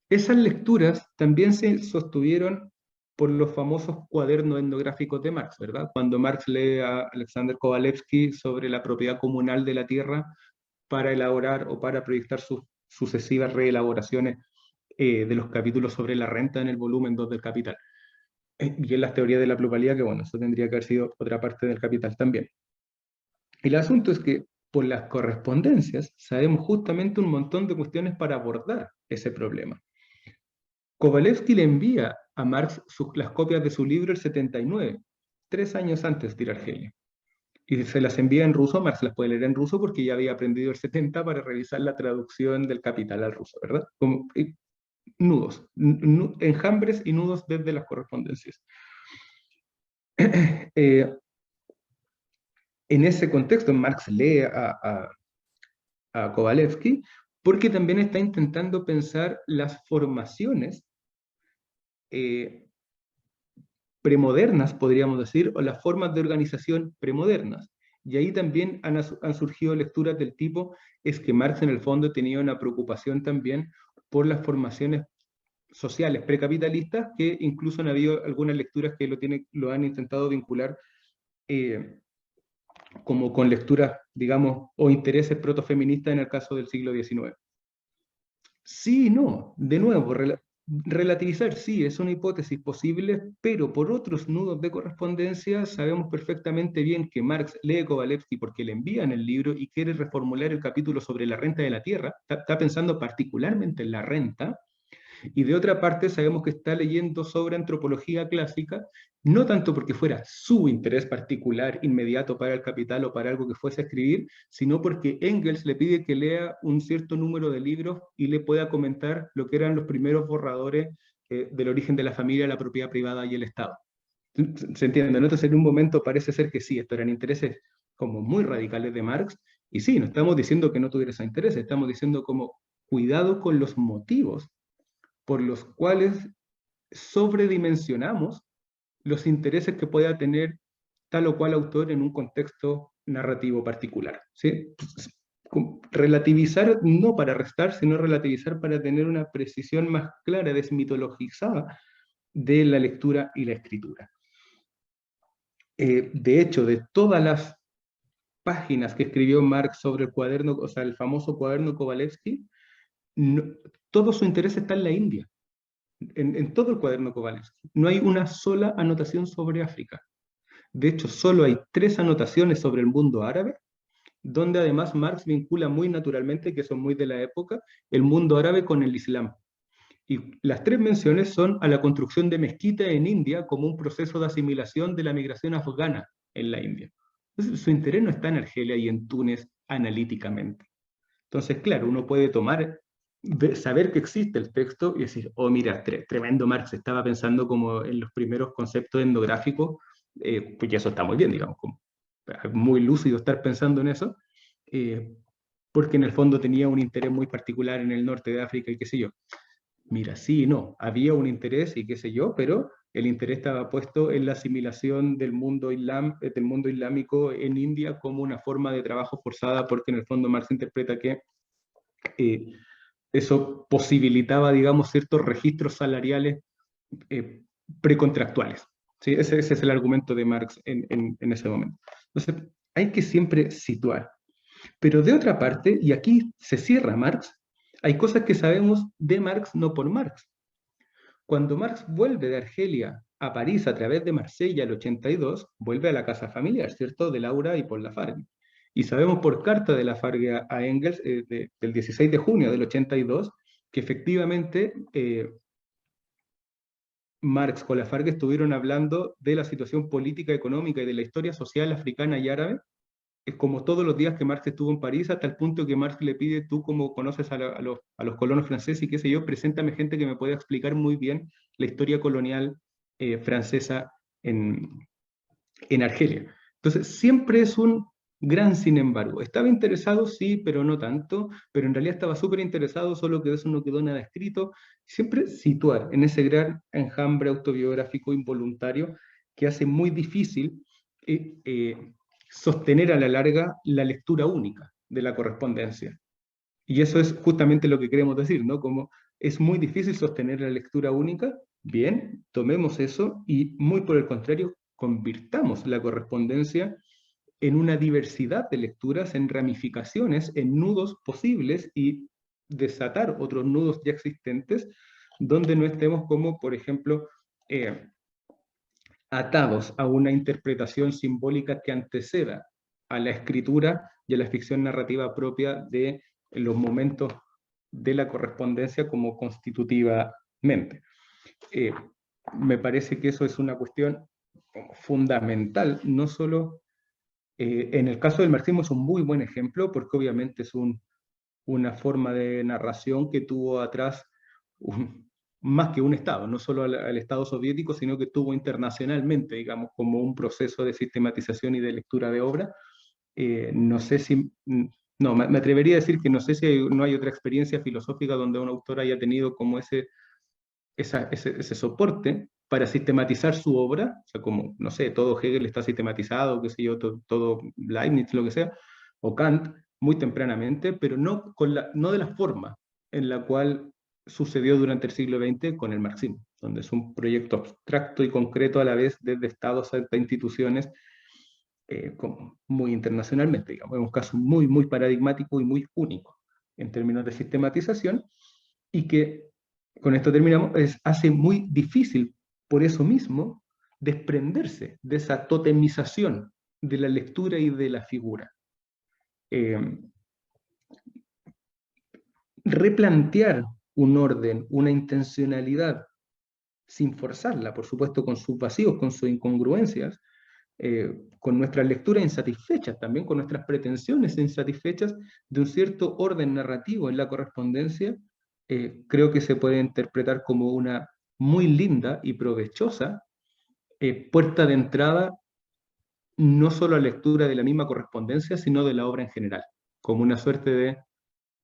esas lecturas también se sostuvieron por los famosos cuadernos etnográficos de Marx, ¿verdad? Cuando Marx lee a Alexander Kovalevsky sobre la propiedad comunal de la tierra para elaborar o para proyectar sus sucesivas reelaboraciones de los capítulos sobre la renta en el volumen 2 del Capital. Y en las teorías de la plusvalía, que bueno, eso tendría que haber sido otra parte del Capital también. El asunto es que por las correspondencias sabemos justamente un montón de cuestiones para abordar ese problema. Kovalevsky le envía a Marx las copias de su libro el 79, 3 años antes de ir a Argelia. Y se las envía en ruso, Marx las puede leer en ruso porque ya había aprendido el 70 para revisar la traducción del Capital al ruso, ¿verdad? Como nudos, enjambres y nudos desde las correspondencias. En ese contexto, Marx lee a a Kovalevsky, porque también está intentando pensar las formaciones premodernas, podríamos decir, o las formas de organización premodernas. Y ahí también han surgido lecturas del tipo, es que Marx en el fondo tenía una preocupación también por las formaciones sociales precapitalistas, que incluso han habido algunas lecturas que lo han intentado vincular como con lecturas, digamos, o intereses protofeministas en el caso del siglo XIX. Sí y no, de nuevo, relativizar sí es una hipótesis posible, pero por otros nudos de correspondencia sabemos perfectamente bien que Marx lee Kovalevsky porque le envían el libro y quiere reformular el capítulo sobre la renta de la tierra, está pensando particularmente en la renta, y de otra parte sabemos que está leyendo sobre antropología clásica, no tanto porque fuera su interés particular inmediato para el Capital o para algo que fuese a escribir, sino porque Engels le pide que lea un cierto número de libros y le pueda comentar lo que eran los primeros borradores del origen de la familia, la propiedad privada y el Estado. ¿Se entiende? ¿No? Entonces en un momento parece ser que sí, estos eran intereses como muy radicales de Marx, y sí, no estamos diciendo que no tuviera esos intereses, estamos diciendo como cuidado con los motivos por los cuales sobredimensionamos los intereses que pueda tener tal o cual autor en un contexto narrativo particular. ¿Sí? Relativizar no para restar, sino relativizar para tener una precisión más clara, desmitologizada de la lectura y la escritura. De hecho, de todas las páginas que escribió Marx sobre el cuaderno, o sea, el famoso cuaderno Kovalevsky, no, todo su interés está en la India. En todo el cuaderno Kovalevsky. No hay una sola anotación sobre África. De hecho, solo hay 3 anotaciones sobre el mundo árabe, donde además Marx vincula muy naturalmente, que son muy de la época, el mundo árabe con el Islam. Y las 3 menciones son a la construcción de mezquita en India como un proceso de asimilación de la migración afgana en la India. Entonces, su interés no está en Argelia y en Túnez analíticamente. Entonces, claro, uno puede tomar, saber que existe el texto y decir, oh, mira, tremendo Marx, estaba pensando como en los primeros conceptos etnográficos, pues ya eso está muy bien, digamos, como, muy lúcido estar pensando en eso, eh, porque en el fondo tenía un interés muy particular en el norte de África y qué sé yo. Mira, sí, no, había un interés y qué sé yo, pero el interés estaba puesto en la asimilación del mundo islámico en India como una forma de trabajo forzada, porque en el fondo Marx interpreta que eso posibilitaba, digamos, ciertos registros salariales eh, precontractuales. ¿Sí? Ese es el argumento de Marx en ese momento. Entonces, hay que siempre situar. Pero de otra parte, y aquí se cierra Marx, hay cosas que sabemos de Marx no por Marx. Cuando Marx vuelve de Argelia a París a través de Marsella el 82, vuelve a la casa familiar, ¿cierto? De Laura y Paul Lafargue. Y sabemos por carta de Lafargue a Engels del 16 de junio del 82 que efectivamente Marx con Lafargue estuvieron hablando de la situación política, económica y de la historia social africana y árabe. Es como todos los días que Marx estuvo en París, hasta el punto que Marx le pide, tú como conoces a los colonos franceses y qué sé yo, preséntame gente que me pueda explicar muy bien la historia colonial francesa en Argelia. Entonces, siempre es un gran sin embargo. Estaba interesado, sí, pero no tanto, pero en realidad estaba súper interesado, solo que de eso no quedó nada escrito. Siempre situar en ese gran enjambre autobiográfico involuntario que hace muy difícil sostener a la larga la lectura única de la correspondencia. Y eso es justamente lo que queremos decir, ¿no? Como es muy difícil sostener la lectura única, bien, tomemos eso y muy por el contrario, convirtamos la correspondencia en una diversidad de lecturas, en ramificaciones, en nudos posibles y desatar otros nudos ya existentes donde no estemos como, por ejemplo, atados a una interpretación simbólica que anteceda a la escritura y a la ficción narrativa propia de los momentos de la correspondencia como constitutivamente. Me parece que eso es una cuestión fundamental, no solo en el caso del marxismo es un muy buen ejemplo porque obviamente es una forma de narración que tuvo atrás más que un Estado, no solo al Estado soviético, sino que tuvo internacionalmente, digamos, como un proceso de sistematización y de lectura de obra. No sé si no, me atrevería a decir que no sé si no hay otra experiencia filosófica donde un autor haya tenido como ese soporte para sistematizar su obra, o sea, como, no sé, todo Hegel está sistematizado, qué sé yo, todo Leibniz, lo que sea, o Kant, muy tempranamente, pero no de la forma en la cual sucedió durante el siglo XX con el marxismo, donde es un proyecto abstracto y concreto a la vez desde estados hasta instituciones, muy internacionalmente, digamos, es un caso muy, muy paradigmático y muy único en términos de sistematización, y que, con esto terminamos, hace muy difícil, por eso mismo, desprenderse de esa totemización de la lectura y de la figura. Replantear un orden, una intencionalidad, sin forzarla, por supuesto, con sus vacíos, con sus incongruencias, con nuestras lecturas insatisfechas, también con nuestras pretensiones insatisfechas de un cierto orden narrativo en la correspondencia, creo que se puede interpretar como una muy linda y provechosa puerta de entrada, no solo a la lectura de la misma correspondencia, sino de la obra en general, como una suerte de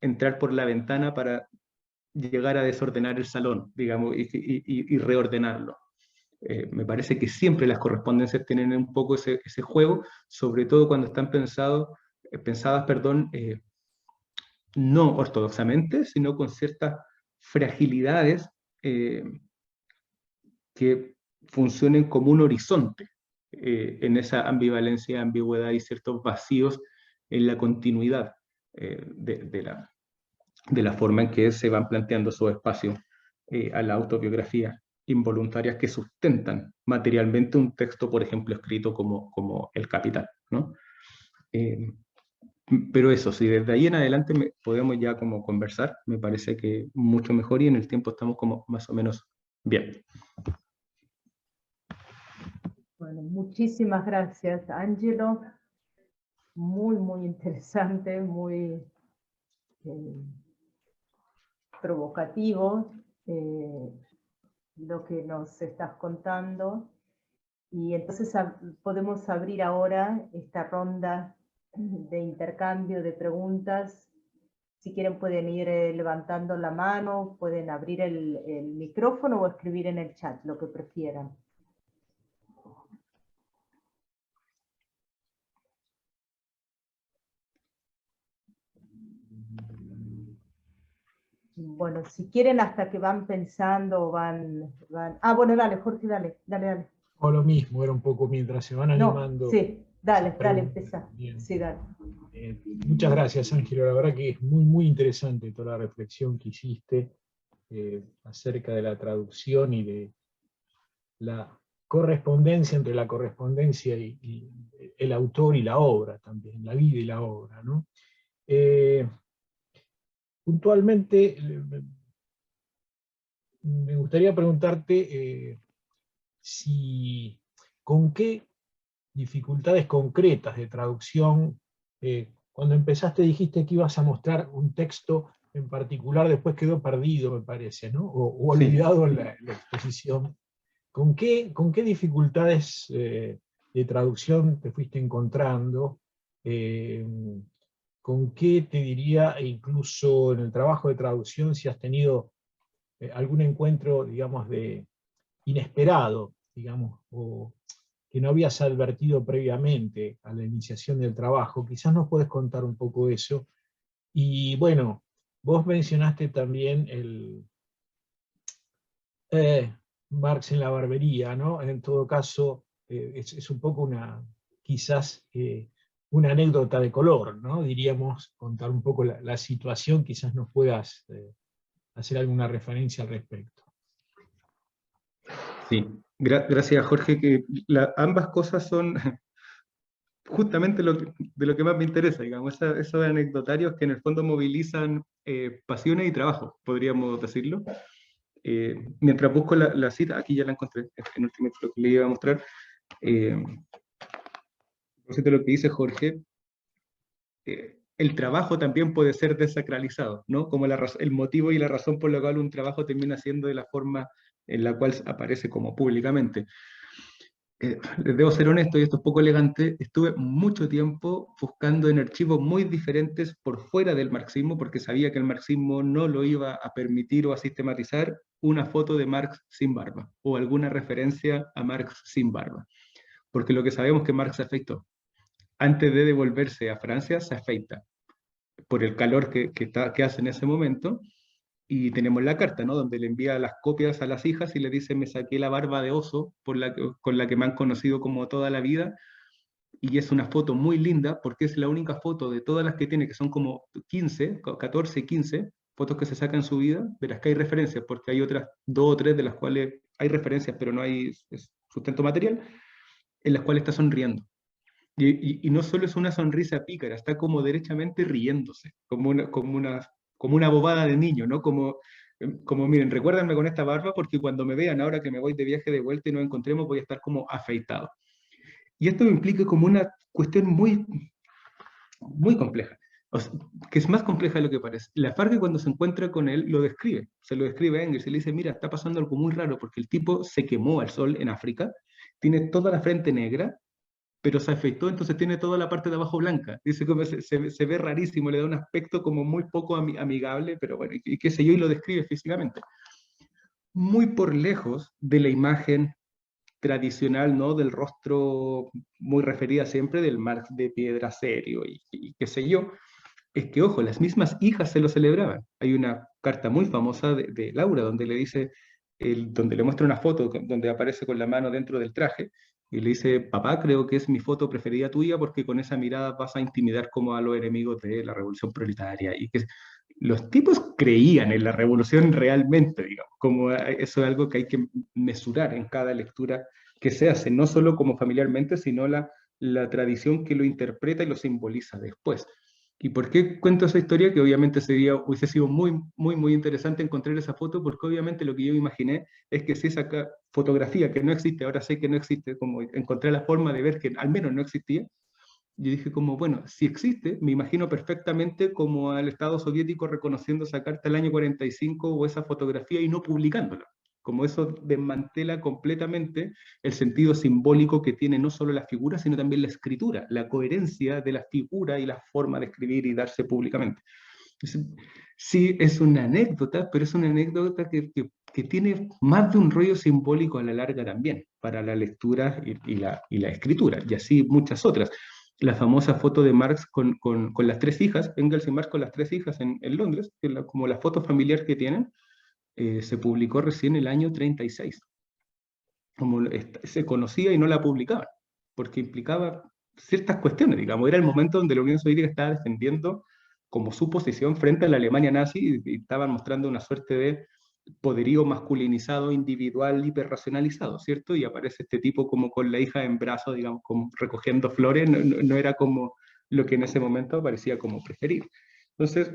entrar por la ventana para llegar a desordenar el salón, digamos, y reordenarlo. Me parece que siempre las correspondencias tienen un poco ese juego, sobre todo cuando están pensadas, no ortodoxamente, sino con ciertas fragilidades eh, que funcionen como un horizonte en esa ambivalencia, ambigüedad y ciertos vacíos en la continuidad de la forma en que se van planteando esos espacios a la autobiografía involuntarias que sustentan materialmente un texto, por ejemplo, escrito como El Capital, ¿no? Pero eso, si desde ahí en adelante podemos ya como conversar, me parece que mucho mejor, y en el tiempo estamos como más o menos bien. Bueno, muchísimas gracias, Ángelo. Muy, muy interesante, muy provocativo lo que nos estás contando. Y entonces podemos abrir ahora esta ronda de intercambio de preguntas. Si quieren pueden ir levantando la mano, pueden abrir el micrófono o escribir en el chat, lo que prefieran. Bueno, si quieren hasta que van pensando, van... Ah, bueno, dale, Jorge, dale. O lo mismo, era un poco mientras se van animando. No, sí, dale, empezá. Sí, dale. Muchas gracias, Ángelo. La verdad que es muy, muy interesante toda la reflexión que hiciste acerca de la traducción y de la correspondencia entre la correspondencia y el autor y la obra también, la vida y la obra, ¿no? Puntualmente, me gustaría preguntarte con qué dificultades concretas de traducción, cuando empezaste dijiste que ibas a mostrar un texto en particular, después quedó perdido, me parece, ¿no? O olvidado en la exposición. ¿Con qué dificultades de traducción te fuiste encontrando? ¿Con qué te diría, incluso en el trabajo de traducción, si has tenido algún encuentro, digamos, inesperado, digamos, o que no habías advertido previamente a la iniciación del trabajo? Quizás nos puedes contar un poco eso. Y bueno, vos mencionaste también el Marx en la barbería, ¿no? En todo caso, es un poco quizás una anécdota de color, ¿no? Diríamos, contar un poco la situación, quizás nos puedas hacer alguna referencia al respecto. Sí, gracias, Jorge, que ambas cosas son justamente de lo que más me interesa, digamos, esos anecdotarios que en el fondo movilizan pasiones y trabajo, podríamos decirlo. Mientras busco la cita, aquí ya la encontré, en último lo que le iba a mostrar, de lo que dice Jorge, el trabajo también puede ser desacralizado, ¿no? Como el motivo y la razón por la cual un trabajo termina siendo de la forma en la cual aparece como públicamente. Les debo ser honesto y esto es poco elegante, estuve mucho tiempo buscando en archivos muy diferentes por fuera del marxismo, porque sabía que el marxismo no lo iba a permitir o a sistematizar una foto de Marx sin barba, o alguna referencia a Marx sin barba. Porque lo que sabemos es que Marx se afeitó. Antes de devolverse a Francia, se afeita por el calor que hace en ese momento, y tenemos la carta, ¿no? Donde le envía las copias a las hijas y le dice, me saqué la barba de oso con la que me han conocido como toda la vida, y es una foto muy linda porque es la única foto de todas las que tiene, que son como 15, 14, 15 fotos que se sacan en su vida, de las que hay referencias, porque hay otras 2 o 3 de las cuales hay referencias, pero no hay sustento material, en las cuales está sonriendo. Y no solo es una sonrisa pícara, está como derechamente riéndose, como una bobada de niño, ¿no? Como miren, recuérdenme con esta barba porque cuando me vean ahora que me voy de viaje de vuelta y nos encontremos voy a estar como afeitado. Y esto me implica como una cuestión muy, muy compleja, o sea, que es más compleja de lo que parece. La Farge cuando se encuentra con él lo describe, se lo describe a Engels y le dice, mira, está pasando algo muy raro porque el tipo se quemó al sol en África, tiene toda la frente negra, pero se afeitó, entonces tiene toda la parte de abajo blanca. Dice que se ve rarísimo, le da un aspecto como muy poco amigable, pero bueno, y qué sé yo, y lo describe físicamente. Muy por lejos de la imagen tradicional, ¿no? Del rostro muy referida siempre del Marx de piedra serio y qué sé yo, es que, ojo, las mismas hijas se lo celebraban. Hay una carta muy famosa de Laura donde le dice, donde le muestra una foto donde aparece con la mano dentro del traje y le dice, papá, creo que es mi foto preferida tuya porque con esa mirada vas a intimidar como a los enemigos de la revolución proletaria. Y que los tipos creían en la revolución realmente, digamos, como eso es algo que hay que mesurar en cada lectura que se hace, no solo como familiarmente, sino la tradición que lo interpreta y lo simboliza después. ¿Y por qué cuento esa historia? Que obviamente hubiese sido muy, muy, muy interesante encontrar esa foto, porque obviamente lo que yo imaginé es que si esa fotografía que no existe, ahora sé que no existe, como encontré la forma de ver que al menos no existía, yo dije como, bueno, si existe, me imagino perfectamente como al Estado soviético reconociendo esa carta del año 45 o esa fotografía y no publicándola. Como eso desmantela completamente el sentido simbólico que tiene no solo la figura, sino también la escritura, la coherencia de la figura y la forma de escribir y darse públicamente. Sí, es una anécdota, pero es una anécdota que tiene más de un rollo simbólico a la larga también, para la lectura y la escritura, y así muchas otras. La famosa foto de Marx con las 3 hijas, Engels y Marx con las 3 hijas en Londres, que como la foto familiar que tienen, se publicó recién el año 36. Como se conocía y no la publicaban, porque implicaba ciertas cuestiones, digamos, era el momento donde la Unión Soviética estaba defendiendo como su posición frente a la Alemania nazi y estaban mostrando una suerte de poderío masculinizado, individual, hiperracionalizado, ¿cierto? Y aparece este tipo como con la hija en brazos, digamos, como recogiendo flores, no era como lo que en ese momento parecía como preferir. Entonces,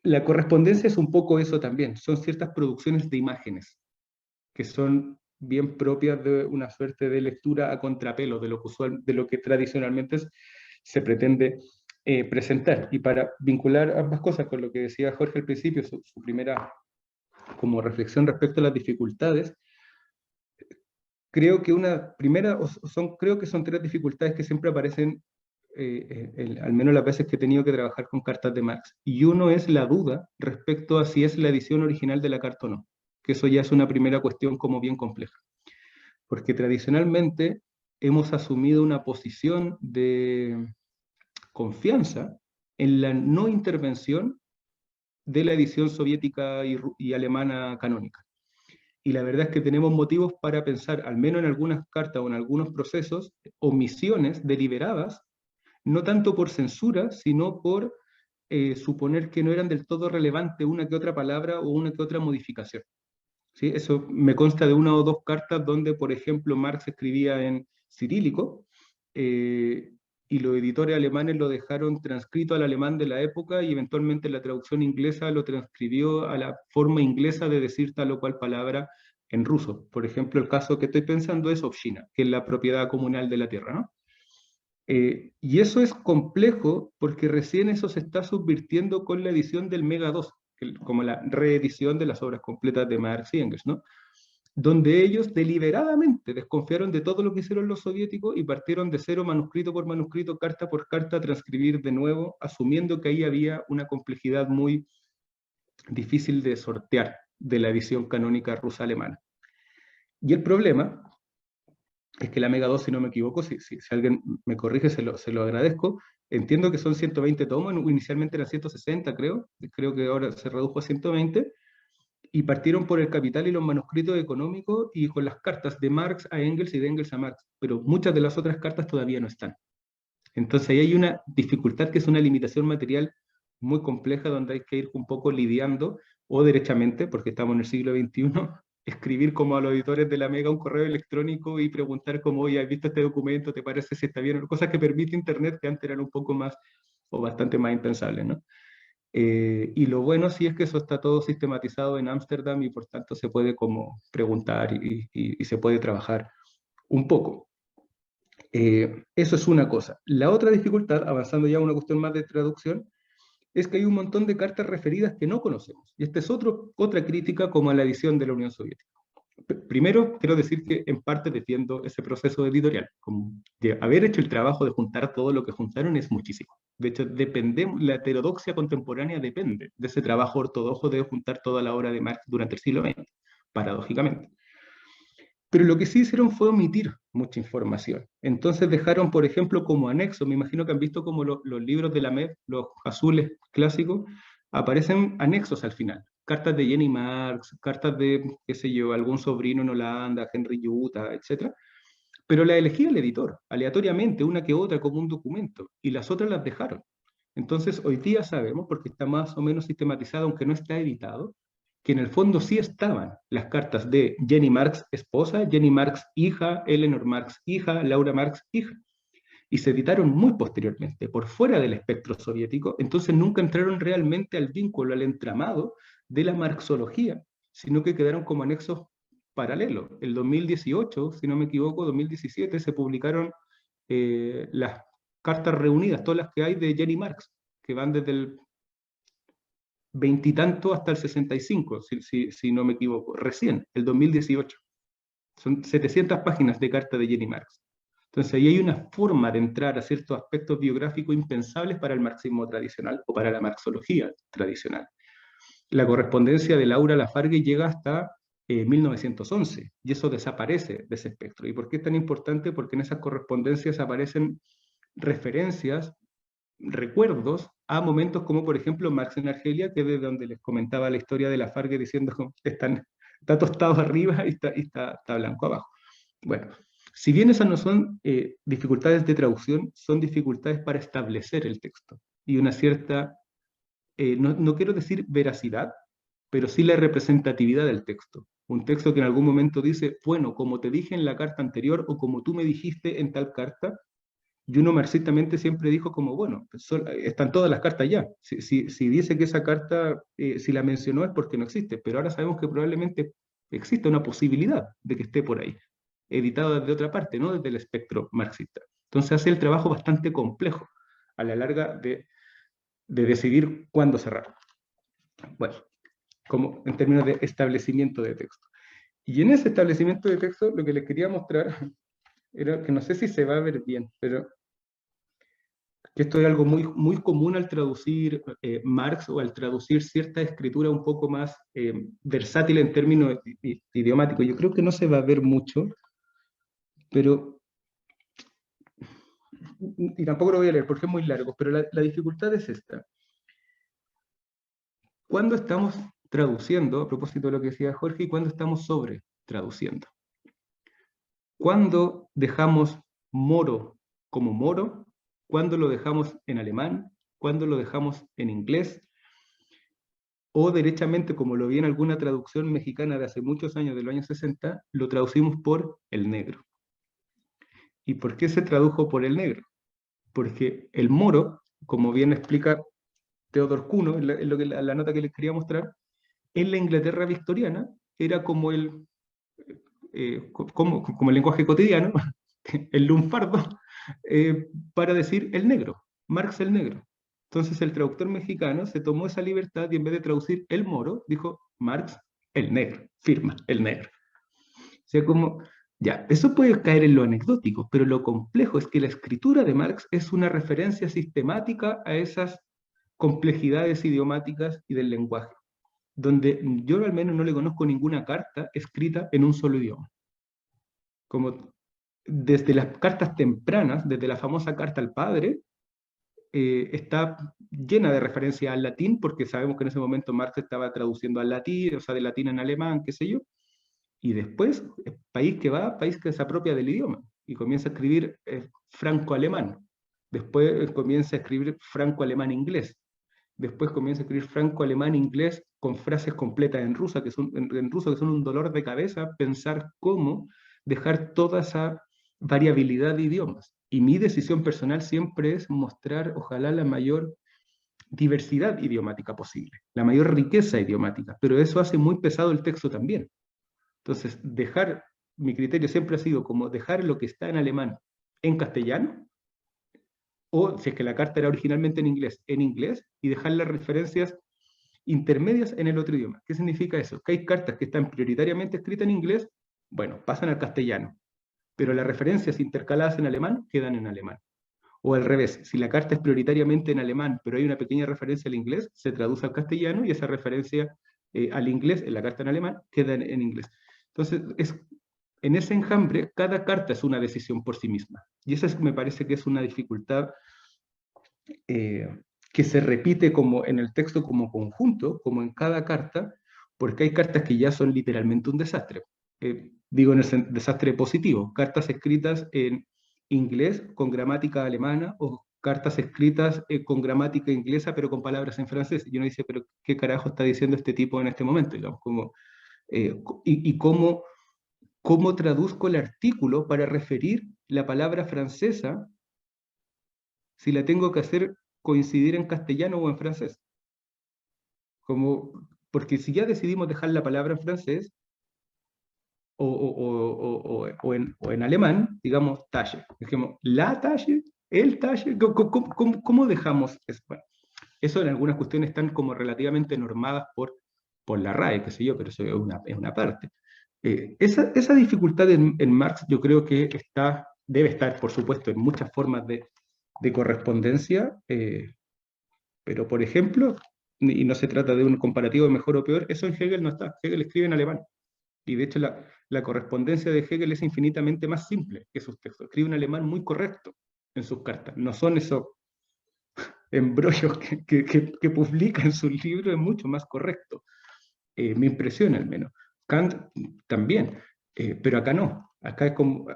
la correspondencia es un poco eso también, son ciertas producciones de imágenes que son bien propias de una suerte de lectura a contrapelo de de lo que tradicionalmente se pretende presentar. Y para vincular ambas cosas con lo que decía Jorge al principio, su primera como reflexión respecto a las dificultades, creo que creo que son 3 dificultades que siempre aparecen, al menos las veces que he tenido que trabajar con cartas de Marx. Y uno es la duda respecto a si es la edición original de la carta o no, que eso ya es una primera cuestión como bien compleja. Porque tradicionalmente hemos asumido una posición de confianza en la no intervención de la edición soviética y alemana canónica. Y la verdad es que tenemos motivos para pensar, al menos en algunas cartas o en algunos procesos, omisiones deliberadas, no tanto por censura, sino por suponer que no eran del todo relevantes una que otra palabra o una que otra modificación. ¿Sí? Eso me consta de 1 o 2 cartas donde, por ejemplo, Marx escribía en cirílico y los editores alemanes lo dejaron transcrito al alemán de la época y eventualmente la traducción inglesa lo transcribió a la forma inglesa de decir tal o cual palabra en ruso. Por ejemplo, el caso que estoy pensando es Obshina, que es la propiedad comunal de la tierra, ¿no? Y eso es complejo porque recién eso se está subvirtiendo con la edición del Mega 2, como la reedición de las obras completas de Marx y Engels, ¿no? donde ellos deliberadamente desconfiaron de todo lo que hicieron los soviéticos y partieron de cero, manuscrito por manuscrito, carta por carta, a transcribir de nuevo, asumiendo que ahí había una complejidad muy difícil de sortear de la edición canónica rusa-alemana. Y el problema es que la Mega 2, si no me equivoco, si alguien me corrige, se lo agradezco, entiendo que son 120 tomos, inicialmente eran 160, creo que ahora se redujo a 120, y partieron por el Capital y los manuscritos económicos y con las cartas de Marx a Engels y de Engels a Marx, pero muchas de las otras cartas todavía no están. Entonces ahí hay una dificultad que es una limitación material muy compleja donde hay que ir un poco lidiando, o derechamente, porque estamos en el siglo XXI, escribir como a los editores de la Mega un correo electrónico y preguntar como, oye, ¿has visto este documento? ¿Te parece si está bien? Cosas que permite Internet que antes eran un poco más o bastante más impensables, ¿no? Y lo bueno sí es que eso está todo sistematizado en Ámsterdam y por tanto se puede como preguntar y se puede trabajar un poco. Eso es una cosa. La otra dificultad, avanzando ya a una cuestión más de traducción, es que hay un montón de cartas referidas que no conocemos. Y esta es otra crítica como a la edición de la Unión Soviética. Primero, quiero decir que en parte defiendo ese proceso editorial. Como de haber hecho el trabajo de juntar todo lo que juntaron es muchísimo. De hecho, la heterodoxia contemporánea depende de ese trabajo ortodoxo de juntar toda la obra de Marx durante el siglo XX, paradójicamente. Pero lo que sí hicieron fue omitir mucha información. Entonces dejaron, por ejemplo, como anexo, me imagino que han visto como los libros de la MED, los azules clásicos, aparecen anexos al final. Cartas de Jenny Marx, cartas de, qué sé yo, algún sobrino en Holanda, Henry Utah, etc. Pero la elegía el editor, aleatoriamente, una que otra como un documento, y las otras las dejaron. Entonces, hoy día sabemos, porque está más o menos sistematizado, aunque no está editado, que en el fondo sí estaban las cartas de Jenny Marx esposa, Jenny Marx hija, Eleanor Marx hija, Laura Marx hija, y se editaron muy posteriormente, por fuera del espectro soviético, entonces nunca entraron realmente al vínculo, al entramado de la marxología, sino que quedaron como anexos paralelos. El 2018, si no me equivoco, 2017, se publicaron las cartas reunidas, todas las que hay de Jenny Marx, que van desde el veintitanto hasta el 65, si no me equivoco, recién, el 2018. Son 700 páginas de carta de Jenny Marx. Entonces ahí hay una forma de entrar a ciertos aspectos biográficos impensables para el marxismo tradicional o para la marxología tradicional. La correspondencia de Laura Lafargue llega hasta 1911 y eso desaparece de ese espectro. ¿Y por qué es tan importante? Porque en esas correspondencias aparecen referencias, recuerdos a momentos como por ejemplo Marx en Argelia, que es de donde les comentaba la historia de Lafargue diciendo que está tostado arriba y está blanco abajo. Bueno, si bien esas no son dificultades de traducción, son dificultades para establecer el texto y una cierta, no quiero decir veracidad, pero sí la representatividad del texto. Un texto que en algún momento dice, bueno, como te dije en la carta anterior o como tú me dijiste en tal carta, y uno marxistamente siempre dijo como, bueno, están todas las cartas ya. Si dice que esa carta, si la mencionó es porque no existe, pero ahora sabemos que probablemente existe una posibilidad de que esté por ahí, editada desde otra parte, no desde el espectro marxista. Entonces hace el trabajo bastante complejo a la larga de decidir cuándo cerrar. Bueno, como en términos de establecimiento de texto. Y en ese establecimiento de texto lo que les quería mostrar era que no sé si se va a ver bien, pero que esto es algo muy común al traducir Marx o al traducir cierta escritura un poco más versátil en términos idiomáticos. Yo creo que no se va a ver mucho, pero, y tampoco lo voy a leer porque es muy largo, pero la dificultad es esta. ¿Cuándo estamos traduciendo, a propósito de lo que decía Jorge, y cuándo estamos sobre traduciendo? ¿Cuándo dejamos moro como moro? ¿Cuándo lo dejamos en alemán? ¿Cuándo lo dejamos en inglés? O derechamente, como lo vi en alguna traducción mexicana de hace muchos años, de los años 60, lo traducimos por el negro. ¿Y por qué se tradujo por el negro? Porque el moro, como bien explica Theodor Kuno, en la nota que les quería mostrar, en la Inglaterra victoriana era como como el lenguaje cotidiano, el lunfardo, para decir el negro, Marx el negro. Entonces el traductor mexicano se tomó esa libertad y en vez de traducir el moro, dijo Marx el negro, firma el negro. sea, como, ya, eso puede caer en lo anecdótico, pero lo complejo es que la escritura de Marx es una referencia sistemática a esas complejidades idiomáticas y del lenguaje, donde yo al menos no le conozco ninguna carta escrita en un solo idioma. Como desde las cartas tempranas, desde la famosa carta al padre, está llena de referencia al latín, porque sabemos que en ese momento Marx estaba traduciendo al latín, o sea, de latín en alemán, qué sé yo, y después, país que va, país que se apropia del idioma, y comienza a escribir franco-alemán, después comienza a escribir franco-alemán-inglés, después comienza a escribir franco-alemán-inglés con frases completas en ruso, en ruso, que son un dolor de cabeza pensar cómo dejar toda esa variabilidad de idiomas. Y mi decisión personal siempre es mostrar, ojalá, la mayor diversidad idiomática posible, la mayor riqueza idiomática, pero eso hace muy pesado el texto también. Entonces, mi criterio siempre ha sido como dejar lo que está en alemán en castellano, o si es que la carta era originalmente en inglés, y dejar las referencias intermedias en el otro idioma. ¿Qué significa eso? Que hay cartas que están prioritariamente escritas en inglés, bueno, pasan al castellano, pero las referencias intercaladas en alemán quedan en alemán. O al revés, si la carta es prioritariamente en alemán, pero hay una pequeña referencia al inglés, se traduce al castellano y esa referencia al inglés en la carta en alemán queda en inglés. Entonces, en ese enjambre, cada carta es una decisión por sí misma. Y esa me parece que es una dificultad que se repite como en el texto como conjunto, como en cada carta, porque hay cartas que ya son literalmente un desastre. Digo en el desastre positivo, cartas escritas en inglés con gramática alemana o cartas escritas con gramática inglesa pero con palabras en francés. Y uno dice, pero ¿qué carajo está diciendo este tipo en este momento? Digamos, como, y cómo traduzco el artículo para referir la palabra francesa si la tengo que hacer coincidir en castellano o en francés. Porque si ya decidimos dejar la palabra en francés o en alemán, digamos talle. Dijimos, la talle, el talle, ¿cómo dejamos eso? Bueno, eso en algunas cuestiones están como relativamente normadas por la RAE, qué sé yo, pero eso es una parte. Esa dificultad en Marx yo creo que debe estar, por supuesto, en muchas formas de correspondencia, pero por ejemplo, y no se trata de un comparativo de mejor o peor, eso en Hegel no está. Hegel escribe en alemán. Y de hecho la correspondencia de Hegel es infinitamente más simple que sus textos. Escribe un alemán muy correcto en sus cartas. No son esos embrollos que publica en sus libros, es mucho más correcto. Me impresiona al menos. Kant también, pero acá no. Acá es como...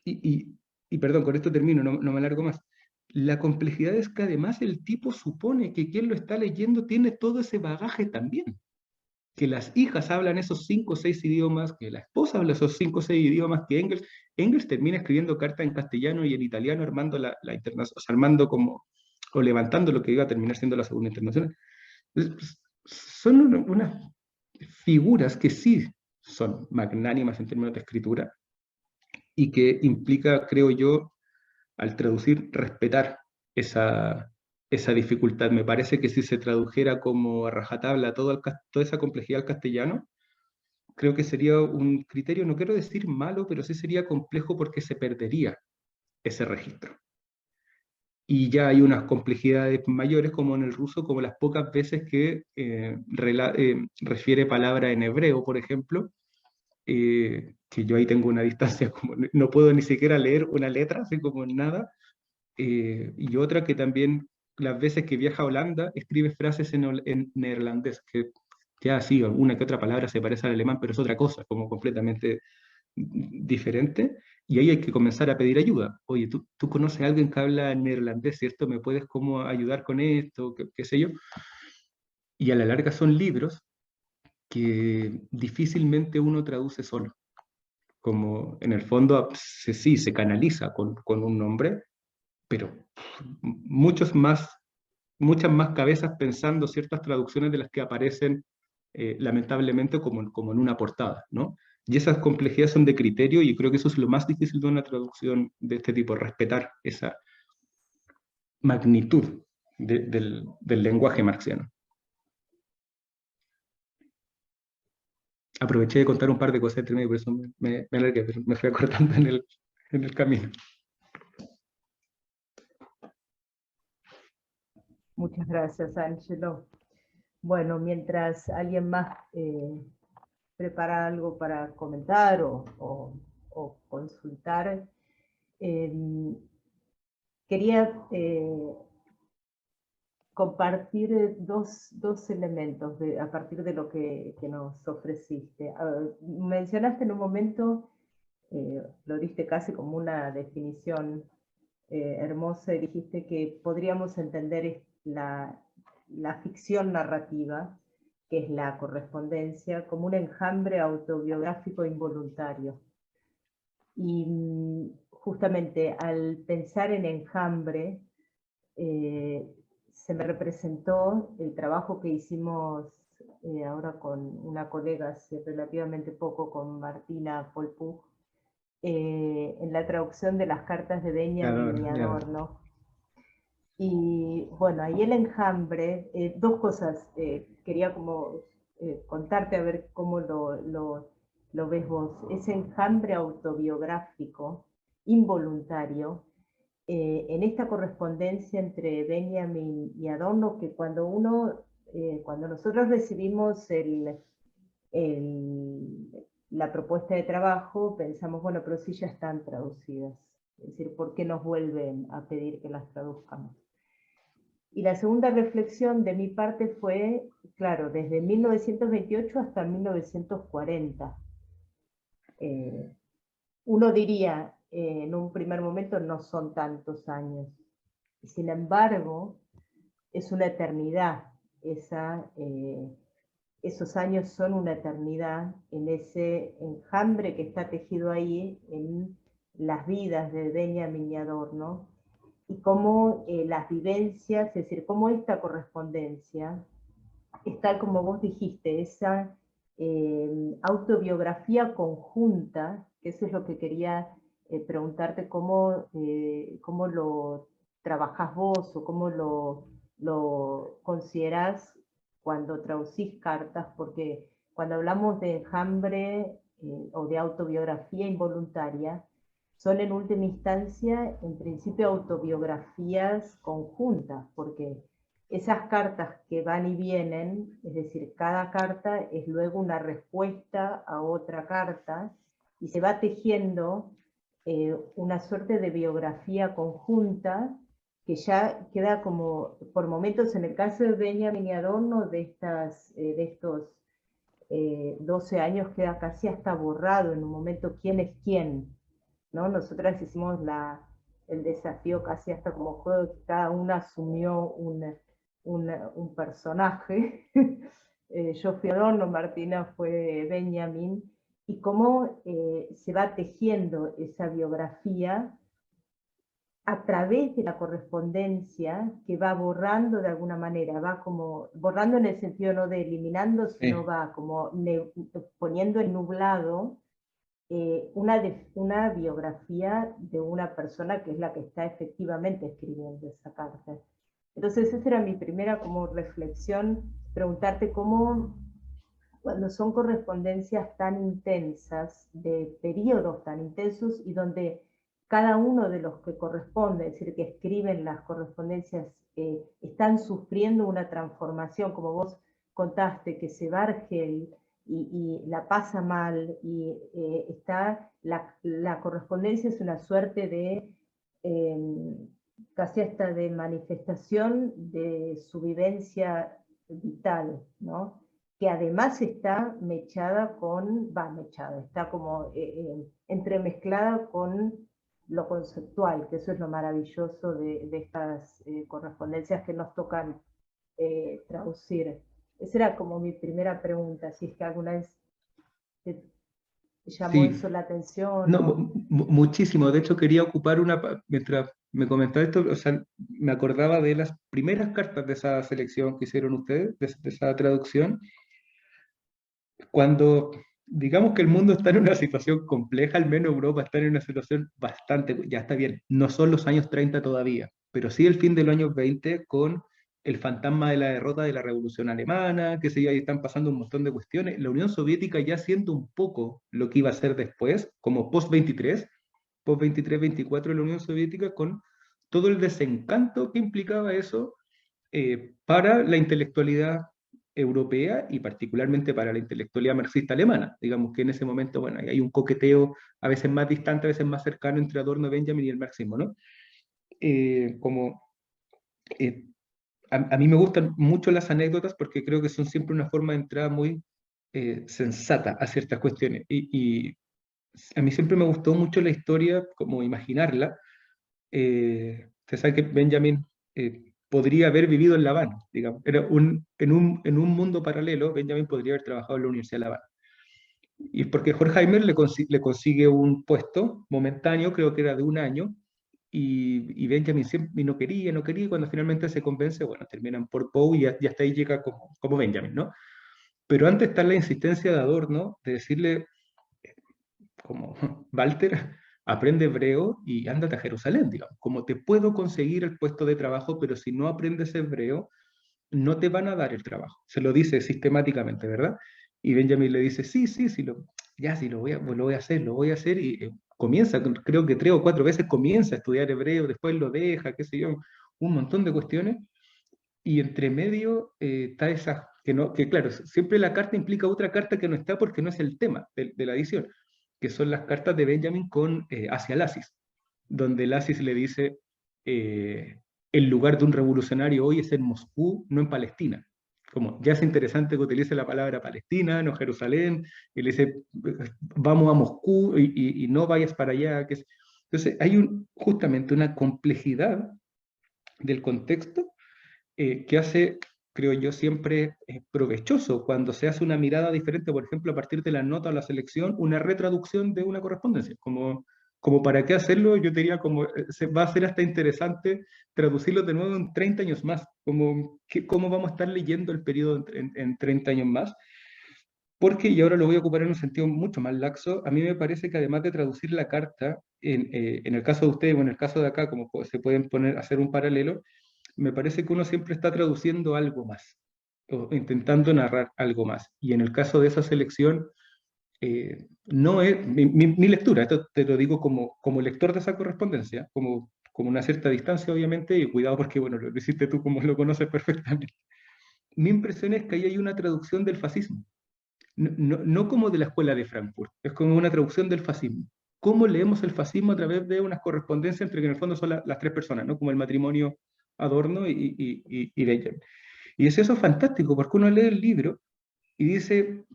Y perdón, con esto termino, no me alargo más. La complejidad es que además el tipo supone que quien lo está leyendo tiene todo ese bagaje también. Que las hijas hablan esos 5 o 6 idiomas, que la esposa habla esos 5 o 6 idiomas, que Engels termina escribiendo cartas en castellano y en italiano, armando la internacional, o sea, armando como, o levantando lo que iba a terminar siendo la Segunda Internacional. Son unas figuras que sí son magnánimas en términos de escritura y que implica, creo yo, al traducir, respetar esa dificultad. Me parece que si se tradujera como a rajatabla toda esa complejidad al castellano, creo que sería un criterio, no quiero decir malo, pero sí sería complejo porque se perdería ese registro. Y ya hay unas complejidades mayores como en el ruso, como las pocas veces que refiere palabra en hebreo, por ejemplo, que yo ahí tengo una distancia, como no puedo ni siquiera leer una letra, así como nada, y otra que también las veces que viaja a Holanda escribe frases en neerlandés, que ya sí, una que otra palabra se parece al alemán, pero es otra cosa, como completamente diferente, y ahí hay que comenzar a pedir ayuda. Oye, tú conoces a alguien que habla neerlandés, ¿cierto? ¿Me puedes cómo ayudar con esto? ¿Qué sé yo? Y a la larga son libros que difícilmente uno traduce solo. Como en el fondo sí, se canaliza con un nombre, pero muchas más cabezas pensando ciertas traducciones de las que aparecen lamentablemente como en una portada, ¿no? Y esas complejidades son de criterio y creo que eso es lo más difícil de una traducción de este tipo, respetar esa magnitud del lenguaje marxiano. Aproveché de contar un par de cosas entre medio, por eso me alargué, pero me fui acordando en el camino. Muchas gracias, Ángelo. Bueno, mientras alguien más prepara algo para comentar o consultar, quería compartir dos elementos a partir de lo que nos ofreciste. Mencionaste en un momento, lo diste casi como una definición hermosa, y dijiste que podríamos entender la ficción narrativa, que es la correspondencia, como un enjambre autobiográfico involuntario. Y justamente al pensar en enjambre, se me representó el trabajo que hicimos ahora con una colega hace relativamente poco, con Martina Polpú, en la traducción de las cartas de Benjamin y Adorno. Y bueno, ahí el enjambre, dos cosas, quería como contarte a ver cómo lo ves vos. Ese enjambre autobiográfico, involuntario, en esta correspondencia entre Benjamin y Adorno, que cuando nosotros recibimos la propuesta de trabajo, pensamos, bueno, pero sí ya están traducidas. Es decir, ¿por qué nos vuelven a pedir que las traduzcamos? Y la segunda reflexión de mi parte fue, claro, desde 1928 hasta 1940. Uno diría, en un primer momento, no son tantos años. Sin embargo, es una eternidad. Esos años son una eternidad en ese enjambre que está tejido ahí en las vidas de Benjamin y Adorno, y cómo las vivencias, es decir, cómo esta correspondencia es tal como vos dijiste, esa autobiografía conjunta, que eso es lo que quería preguntarte, cómo lo trabajás vos o cómo lo considerás cuando traducís cartas, porque cuando hablamos de enjambre o de autobiografía involuntaria, son en última instancia, en principio, autobiografías conjuntas, porque esas cartas que van y vienen, es decir, cada carta es luego una respuesta a otra carta, y se va tejiendo una suerte de biografía conjunta que ya queda como, por momentos, en el caso de Benjamin y Adorno, de estos 12 años, queda casi hasta borrado en un momento quién es quién, ¿no? Nosotras hicimos el desafío casi hasta como juego, que cada una asumió un personaje. Yo fui Adorno, Martina fue Benjamin, y cómo se va tejiendo esa biografía a través de la correspondencia, que va borrando de alguna manera, va como borrando en el sentido no de eliminando, sino va como poniendo en nublado una biografía de una persona que es la que está efectivamente escribiendo esa carta. Entonces esa era mi primera como reflexión, preguntarte cómo, cuando son correspondencias tan intensas, de periodos tan intensos, y donde cada uno de los que corresponde, es decir, que escriben las correspondencias, están sufriendo una transformación, como vos contaste, que se va Argel y la pasa mal, y la correspondencia es una suerte de casi hasta de manifestación de su vivencia vital, ¿no? Que además está está como entremezclada con lo conceptual, que eso es lo maravilloso de estas correspondencias que nos tocan traducir. Esa era como mi primera pregunta, si es que alguna vez te llamó eso la atención. No, muchísimo. De hecho, quería ocupar mientras me comentaba esto, o sea, me acordaba de las primeras cartas de esa selección que hicieron ustedes, de esa traducción, cuando digamos que el mundo está en una situación compleja, al menos Europa está en una situación bastante, ya está bien, no son los años 30 todavía, pero sí el fin de los años 20 con el fantasma de la derrota de la Revolución Alemana, que se ahí están pasando un montón de cuestiones. La Unión Soviética ya siendo un poco lo que iba a ser después, como post-23, post-23-24 de la Unión Soviética, con todo el desencanto que implicaba eso para la intelectualidad europea y particularmente para la intelectualidad marxista alemana. Digamos que en ese momento, bueno, hay un coqueteo a veces más distante, a veces más cercano entre Adorno, Benjamin y el marxismo, ¿no? Como a mí me gustan mucho las anécdotas porque creo que son siempre una forma de entrada muy sensata a ciertas cuestiones. Y a mí siempre me gustó mucho la historia, como imaginarla. Usted sabe que Benjamin podría haber vivido en La Habana, digamos. En un mundo paralelo, Benjamin podría haber trabajado en la Universidad de La Habana. Y es porque Horkheimer le consigue un puesto momentáneo, creo que era de un año, y Benjamin siempre no quería, y cuando finalmente se convence, bueno, terminan por Poe y ya hasta ahí llega como Benjamin, ¿no? Pero antes está la insistencia de Adorno de decirle, como, Walter, aprende hebreo y ándate a Jerusalén, digamos, como te puedo conseguir el puesto de trabajo, pero si no aprendes hebreo, no te van a dar el trabajo. Se lo dice sistemáticamente, ¿verdad? Y Benjamin le dice, sí, sí, lo voy a hacer, y comienza, creo que 3 o 4 veces comienza a estudiar hebreo, después lo deja, qué sé yo, un montón de cuestiones, y entre medio está esa, que claro, siempre la carta implica otra carta que no está porque no es el tema de la edición, que son las cartas de Benjamin hacia Lasis, donde Lasis le dice, el lugar de un revolucionario hoy es en Moscú, no en Palestina. Como ya es interesante que utilice la palabra Palestina, no Jerusalén, y le dice, vamos a Moscú y no vayas para allá. Entonces hay justamente una complejidad del contexto que hace, creo yo, siempre provechoso cuando se hace una mirada diferente, por ejemplo, a partir de la nota o la selección, una retraducción de una correspondencia. Como para qué hacerlo, yo diría como va a ser hasta interesante traducirlo de nuevo en 30 años más, cómo vamos a estar leyendo el periodo en 30 años más. Porque, y ahora lo voy a ocupar en un sentido mucho más laxo, a mí me parece que además de traducir la carta, en el caso de ustedes o en el caso de acá, como se pueden hacer un paralelo, me parece que uno siempre está traduciendo algo más, o intentando narrar algo más. Y en el caso de esa selección, no es mi lectura, esto te lo digo como lector de esa correspondencia, como una cierta distancia, obviamente, y cuidado porque, bueno, lo hiciste tú como lo conoces perfectamente. Mi impresión es que ahí hay una traducción del fascismo, no como de la escuela de Frankfurt, es como una traducción del fascismo. ¿Cómo leemos el fascismo a través de unas correspondencias entre que en el fondo son las 3 personas, ¿no? Como el matrimonio Adorno y Benjamin? Y es eso fantástico, porque uno lee el libro y dice,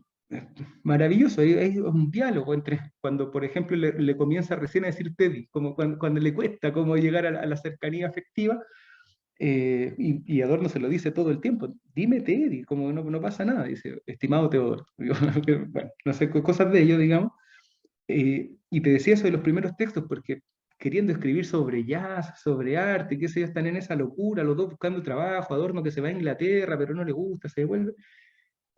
maravilloso, hay un diálogo cuando, por ejemplo, le comienza recién a decir Teddy, como cuando le cuesta como llegar a la cercanía afectiva, y Adorno se lo dice todo el tiempo, dime Teddy, como no pasa nada, dice, estimado Teodoro. Bueno, no sé, cosas de ello, digamos. Y te decía eso de los primeros textos, porque queriendo escribir sobre jazz, sobre arte, qué sé yo, están en esa locura, los dos buscando trabajo, Adorno que se va a Inglaterra, pero no le gusta, se devuelve.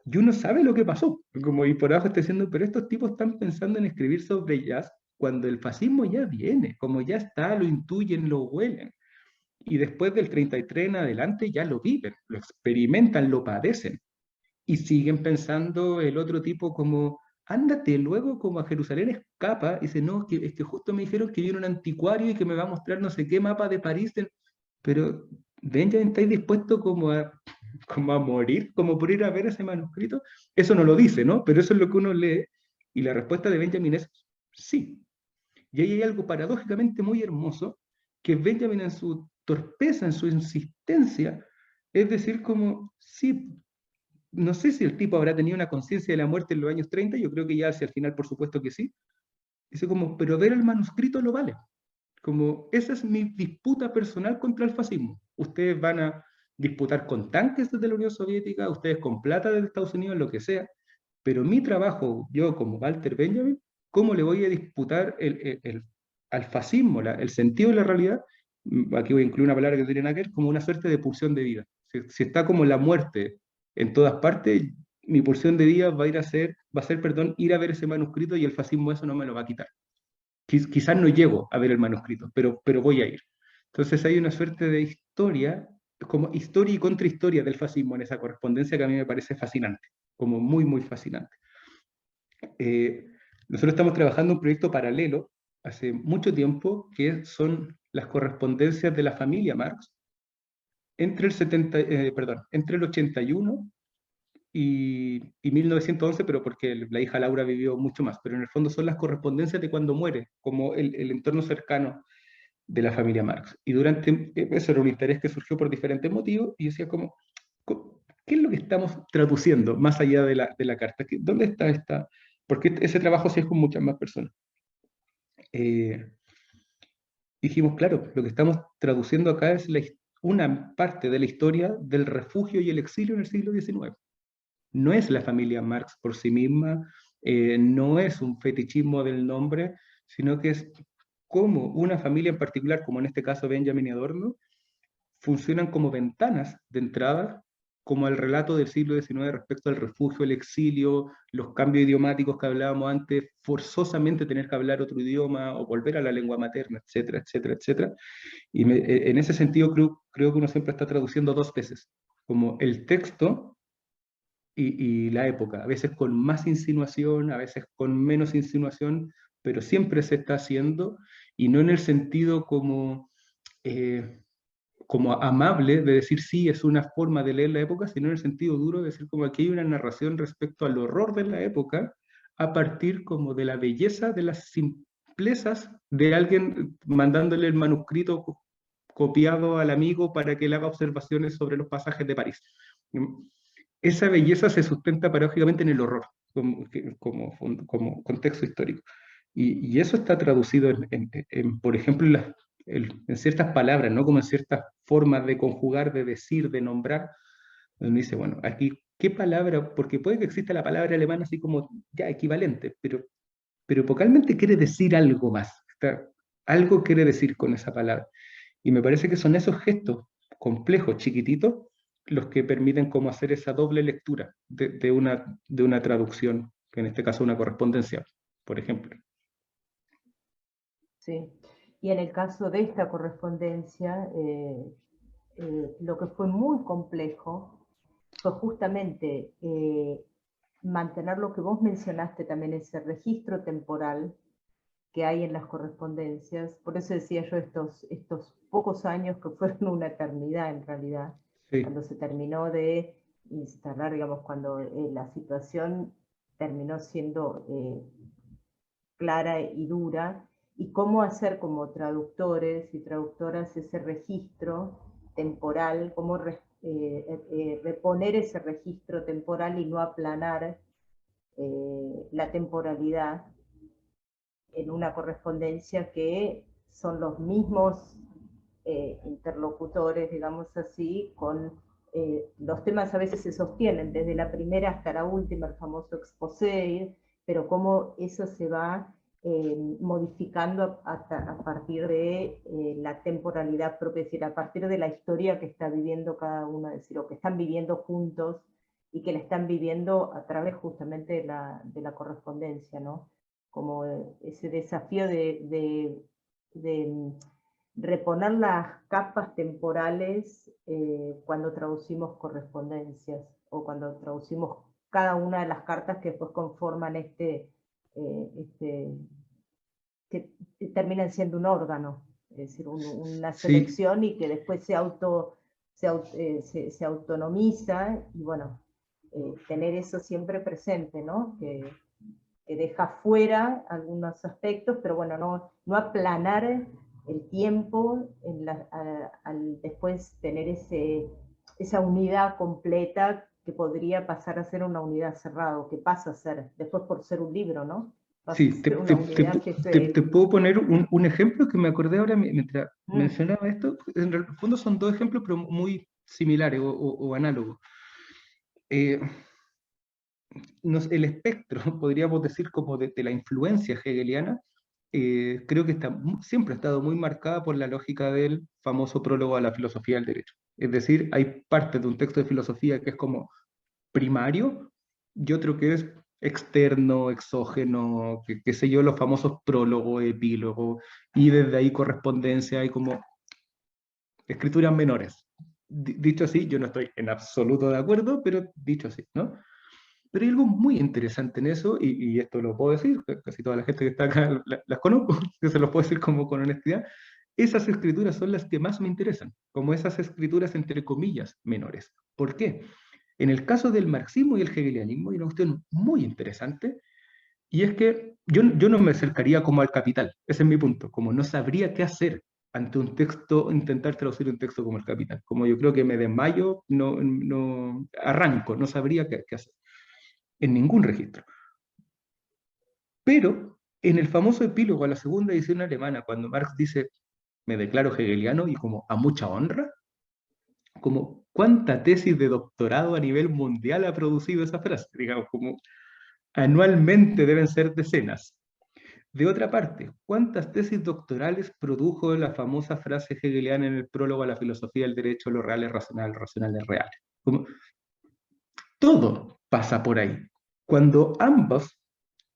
Y uno sabe lo que pasó, como y por abajo está diciendo, pero estos tipos están pensando en escribir sobre jazz cuando el fascismo ya viene, como ya está, lo intuyen, lo huelen. Y después del 33 en adelante ya lo viven, lo experimentan, lo padecen. Y siguen pensando el otro tipo como, ándate luego como a Jerusalén, escapa. Y dice, no, es que justo me dijeron que viene un anticuario y que me va a mostrar no sé qué mapa de París. Pero Benjamin, ¿estáis dispuesto como a morir, como por ir a ver ese manuscrito? Eso no lo dice, ¿no? Pero eso es lo que uno lee. Y la respuesta de Benjamin es sí. Y ahí hay algo paradójicamente muy hermoso, que Benjamin en su torpeza, en su insistencia, es decir, como, sí, no sé si el tipo habrá tenido una conciencia de la muerte en los años 30, yo creo que ya hacia el final, por supuesto que sí. Dice como, pero ver el manuscrito lo vale. Como, esa es mi disputa personal contra el fascismo. Ustedes van a disputar con tanques desde la Unión Soviética, ustedes con plata desde Estados Unidos, lo que sea, pero mi trabajo, yo como Walter Benjamin, ¿cómo le voy a disputar al fascismo, el sentido de la realidad? Aquí voy a incluir una palabra que tiene que ver, como una suerte de pulsión de vida. Si está como la muerte en todas partes, mi pulsión de vida va a ser, ir a ver ese manuscrito y el fascismo eso no me lo va a quitar. Quizás no llego a ver el manuscrito, pero voy a ir. Entonces hay una suerte de historia como historia y contrahistoria del fascismo en esa correspondencia que a mí me parece fascinante, como muy, muy fascinante. Nosotros estamos trabajando un proyecto paralelo hace mucho tiempo, que son las correspondencias de la familia Marx entre el 81 y 1911, pero porque la hija Laura vivió mucho más, pero en el fondo son las correspondencias de cuando muere, como el entorno cercano de la familia Marx. Y durante, eso era un interés que surgió por diferentes motivos, y decía como, ¿qué es lo que estamos traduciendo más allá de la carta? ¿Dónde está esta? Porque ese trabajo sí es con muchas más personas. Dijimos, claro, lo que estamos traduciendo acá es una parte de la historia del refugio y el exilio en el siglo XIX. No es la familia Marx por sí misma, no es un fetichismo del nombre, sino que es cómo una familia en particular, como en este caso Benjamin y Adorno, funcionan como ventanas de entrada, como el relato del siglo XIX respecto al refugio, el exilio, los cambios idiomáticos que hablábamos antes, forzosamente tener que hablar otro idioma o volver a la lengua materna, etcétera, etcétera, etcétera. Y en ese sentido creo que uno siempre está traduciendo dos veces, como el texto y la época, a veces con más insinuación, a veces con menos insinuación, pero siempre se está haciendo, y no en el sentido como amable de decir sí, es una forma de leer la época, sino en el sentido duro de decir como aquí hay una narración respecto al horror de la época, a partir como de la belleza, de las simplezas de alguien mandándole el manuscrito copiado al amigo para que le haga observaciones sobre los pasajes de París. Esa belleza se sustenta paradójicamente en el horror, como contexto histórico. Y eso está traducido, por ejemplo, en ciertas palabras, ¿no? Como en ciertas formas de conjugar, de decir, de nombrar. Donde dice, bueno, aquí, ¿qué palabra? Porque puede que exista la palabra alemana así como ya equivalente, pero vocalmente quiere decir algo más. Algo quiere decir con esa palabra. Y me parece que son esos gestos complejos, chiquititos, los que permiten como hacer esa doble lectura de una traducción, que en este caso una correspondencia, por ejemplo. Sí, y en el caso de esta correspondencia, lo que fue muy complejo fue justamente mantener lo que vos mencionaste también, ese registro temporal que hay en las correspondencias. Por eso decía yo estos pocos años que fueron una eternidad en realidad, Sí. cuando se terminó de instalar, digamos, cuando la situación terminó siendo clara y dura, y cómo hacer como traductores y traductoras ese registro temporal, cómo reponer ese registro temporal y no aplanar la temporalidad en una correspondencia que son los mismos interlocutores, digamos así, con los temas a veces se sostienen desde la primera hasta la última, el famoso exposé, pero cómo eso se va modificando a partir de la temporalidad propia, es decir, a partir de la historia que está viviendo cada uno, es decir, o que están viviendo juntos y que la están viviendo a través justamente de la correspondencia, ¿no? Como ese desafío de reponer las capas temporales cuando traducimos correspondencias o cuando traducimos cada una de las cartas que después conforman que terminan siendo un órgano, es decir, una selección sí. Y que después se autonomiza y bueno, tener eso siempre presente, ¿no? Que deja fuera algunos aspectos, pero bueno, no aplanar el tiempo al después tener esa unidad completa que podría pasar a ser una unidad cerrada, o que pasa a ser, después por ser un libro, ¿no? Sí, te puedo poner un ejemplo que me acordé ahora mientras mencionaba esto. En el fondo son dos ejemplos, pero muy similares o análogos. El espectro, podríamos decir, como de la influencia hegeliana, creo que siempre ha estado muy marcada por la lógica del famoso prólogo a la filosofía del derecho. Es decir, hay parte de un texto de filosofía que es como primario y otro que es externo, exógeno, qué sé yo, los famosos prólogo, epílogo, y desde ahí correspondencia y como escrituras menores. Dicho así, yo no estoy en absoluto de acuerdo, pero dicho así, ¿no? Pero hay algo muy interesante en eso, y esto lo puedo decir, casi toda la gente que está acá las conozco, que se los puedo decir como con honestidad. Esas escrituras son las que más me interesan, como esas escrituras entre comillas menores. ¿Por qué? En el caso del marxismo y el hegelianismo hay una cuestión muy interesante, y es que yo no me acercaría como al Capital, ese es mi punto, como no sabría qué hacer ante un texto, intentar traducir un texto como el Capital, como yo creo que me desmayo, no arranco, no sabría qué hacer en ningún registro. Pero en el famoso epílogo a la segunda edición alemana, cuando Marx dice, me declaro hegeliano y como a mucha honra, como cuánta tesis de doctorado a nivel mundial ha producido esa frase, digamos, como anualmente deben ser decenas. De otra parte, ¿cuántas tesis doctorales produjo la famosa frase hegeliana en el prólogo a la filosofía del derecho, lo real es racional, racional es real? Como, todo pasa por ahí. Cuando ambas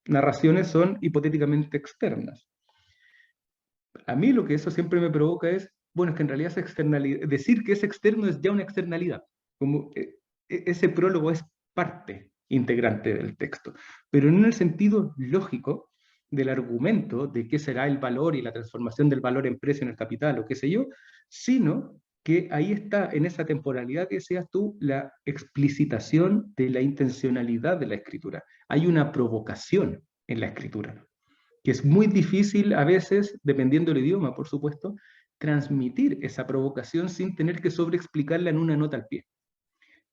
narraciones son hipotéticamente externas. A mí lo que eso siempre me provoca es, bueno, es que en realidad es externalidad. Decir que es externo es ya una externalidad. Como ese prólogo es parte integrante del texto, pero no en el sentido lógico del argumento de qué será el valor y la transformación del valor en precio en el capital o qué sé yo, sino que ahí está, en esa temporalidad que decías tú, la explicitación de la intencionalidad de la escritura. Hay una provocación en la escritura, que es muy difícil a veces, dependiendo del idioma, por supuesto, transmitir esa provocación sin tener que sobreexplicarla en una nota al pie.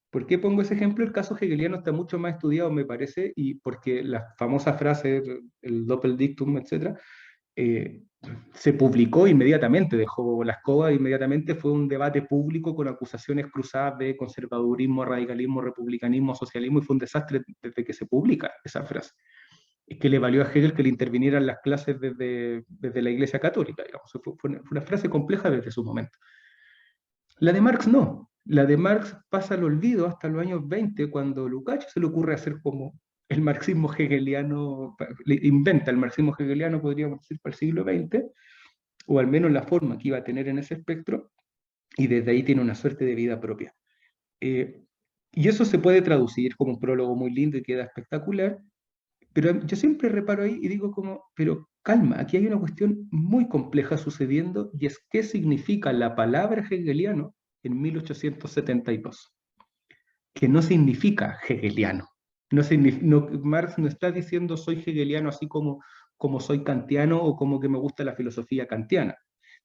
¿Por qué pongo ese ejemplo? El caso hegeliano está mucho más estudiado, me parece, y porque la famosa frase, el Doppeldictum, etc., se publicó inmediatamente, dejó la escoba inmediatamente, fue un debate público con acusaciones cruzadas de conservadurismo, radicalismo, republicanismo, socialismo, y fue un desastre desde que se publica esa frase. Es que le valió a Hegel que le intervinieran las clases desde la Iglesia Católica, digamos. Fue una frase compleja desde su momento. La de Marx no. La de Marx pasa al olvido hasta los años 20, cuando Lukács se le ocurre hacer como el marxismo hegeliano, inventa el marxismo hegeliano, podríamos decir, para el siglo XX, o al menos la forma que iba a tener en ese espectro, y desde ahí tiene una suerte de vida propia. Y eso se puede traducir como un prólogo muy lindo y queda espectacular, pero yo siempre reparo ahí y digo como, pero calma, aquí hay una cuestión muy compleja sucediendo, y es qué significa la palabra hegeliano en 1872, que no significa hegeliano. Marx no está diciendo soy hegeliano así como soy kantiano o como que me gusta la filosofía kantiana.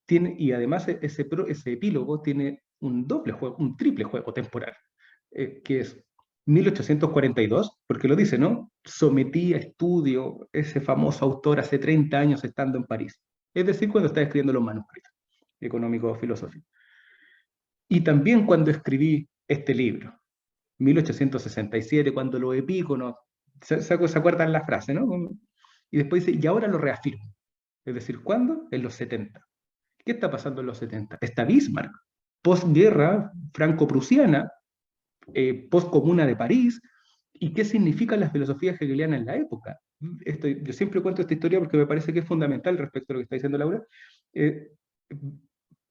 Y además ese epílogo tiene un doble juego, un triple juego temporal, que es 1842, porque lo dice, ¿no? Sometí a estudio ese famoso autor hace 30 años estando en París. Es decir, cuando está escribiendo los manuscritos económicos filosóficos. Y también cuando escribí este libro, 1867, cuando los epígonos, ¿se acuerdan la frase, no? Y después dice, y ahora lo reafirmo. Es decir, ¿cuándo? En los 70. ¿Qué está pasando en los 70? Está Bismarck, posguerra franco-prusiana, post-comuna de París, y qué significa la filosofía hegeliana en la época. Yo siempre cuento esta historia porque me parece que es fundamental respecto a lo que está diciendo Laura.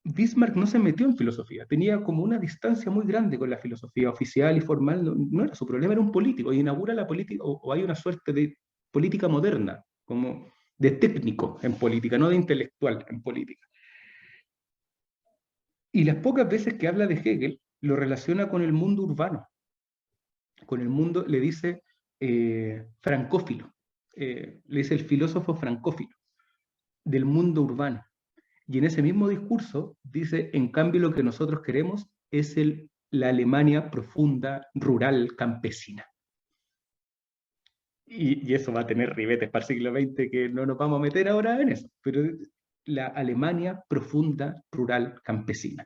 Bismarck no se metió en filosofía, tenía como una distancia muy grande con la filosofía oficial y formal, no era su problema, era un político, y inaugura la política, o hay una suerte de política moderna, como de técnico en política, no de intelectual en política. Y las pocas veces que habla de Hegel, lo relaciona con el mundo urbano, con el mundo, le dice francófilo, le dice el filósofo francófilo del mundo urbano. Y en ese mismo discurso dice, en cambio lo que nosotros queremos es la Alemania profunda, rural, campesina. Y eso va a tener ribetes para el siglo XX que no nos vamos a meter ahora en eso, pero la Alemania profunda, rural, campesina,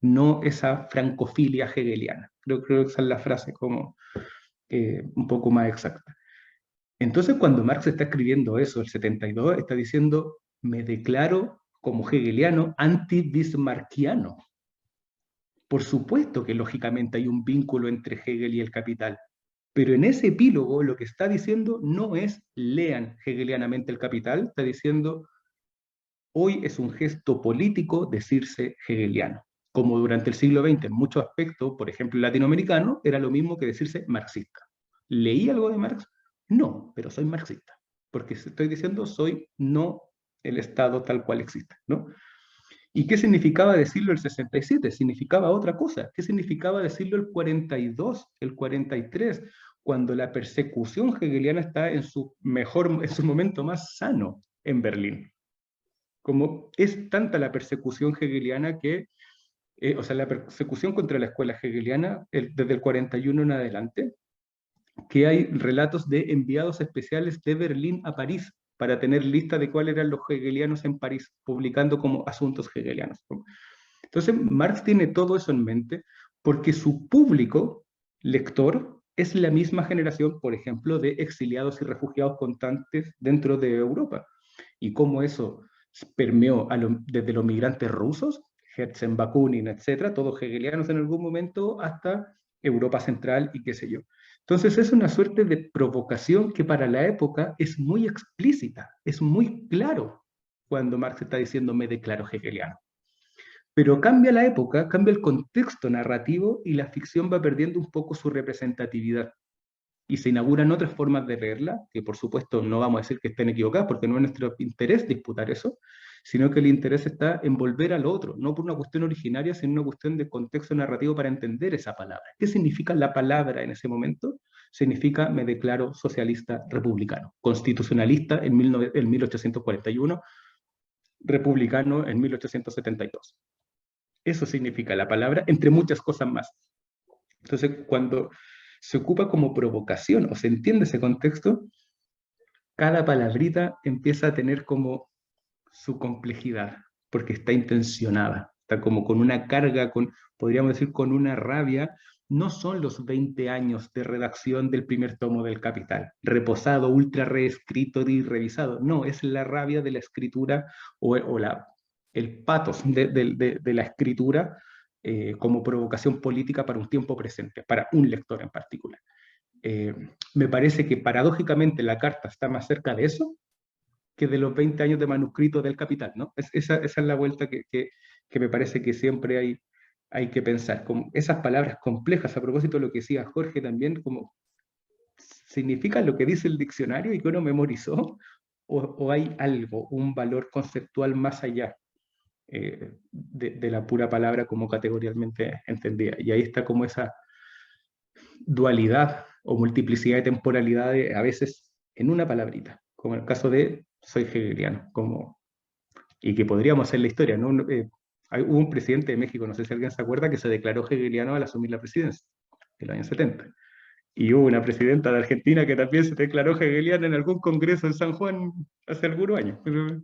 no esa francofilia hegeliana. Creo que esa es la frase como un poco más exacta. Entonces, cuando Marx está escribiendo eso, el 72, está diciendo, me declaro como hegeliano anti-bismarckiano. Por supuesto que lógicamente hay un vínculo entre Hegel y el Capital, pero en ese epílogo lo que está diciendo no es lean hegelianamente el Capital, está diciendo, hoy es un gesto político decirse hegeliano. como durante el siglo XX en muchos aspectos, por ejemplo, latinoamericano, era lo mismo que decirse marxista. ¿Leí algo de Marx? No, pero soy marxista, porque estoy diciendo soy no el Estado tal cual existe, ¿no? ¿Y qué significaba decirlo el 67? Significaba otra cosa. ¿Qué significaba decirlo el 42, el 43, cuando la persecución hegeliana está en su momento más sano en Berlín? Como es tanta la persecución hegeliana que, o sea, la persecución contra la escuela hegeliana desde el 41 en adelante, que hay relatos de enviados especiales de Berlín a París para tener lista de cuáles eran los hegelianos en París, publicando como asuntos hegelianos. Entonces, Marx tiene todo eso en mente porque su público lector es la misma generación, por ejemplo, de exiliados y refugiados constantes dentro de Europa. Y cómo eso permeó desde los migrantes rusos, Herzen, Bakunin, etcétera, todos hegelianos en algún momento, hasta Europa Central y qué sé yo. Entonces es una suerte de provocación que para la época es muy explícita, es muy claro cuando Marx está diciendo me declaro hegeliano. Pero cambia la época, cambia el contexto narrativo y la ficción va perdiendo un poco su representatividad. Y se inauguran otras formas de leerla, que por supuesto no vamos a decir que estén equivocadas, porque no es nuestro interés disputar eso, sino que el interés está en volver al otro, no por una cuestión originaria, sino una cuestión de contexto narrativo para entender esa palabra. ¿Qué significa la palabra en ese momento? Significa me declaro socialista republicano, constitucionalista en 1841, republicano en 1872. Eso significa la palabra, entre muchas cosas más. Entonces, cuando se ocupa como provocación o se entiende ese contexto, cada palabrita empieza a tener como su complejidad, porque está intencionada, está como con una carga, podríamos decir con una rabia. No son los 20 años de redacción del primer tomo del Capital, reposado, ultra reescrito y revisado. No, es la rabia de la escritura o el patos de la escritura como provocación política para un tiempo presente, para un lector en particular. Me parece que paradójicamente la carta está más cerca de eso que de los 20 años de manuscrito del Capital, ¿no? Esa es la vuelta que me parece que siempre hay que pensar. Como esas palabras complejas, a propósito de lo que decía Jorge también, como ¿significan lo que dice el diccionario y que uno memorizó? ¿O hay algo, un valor conceptual más allá de la pura palabra como categorialmente entendida? Y ahí está como esa dualidad o multiplicidad de temporalidades a veces en una palabrita, como en el caso de soy hegeliano, y que podríamos hacer la historia, ¿no? Hubo un presidente de México, no sé si alguien se acuerda, que se declaró hegeliano al asumir la presidencia, en los años 70. Y hubo una presidenta de Argentina que también se declaró hegeliana en algún congreso en San Juan hace algunos años. Pero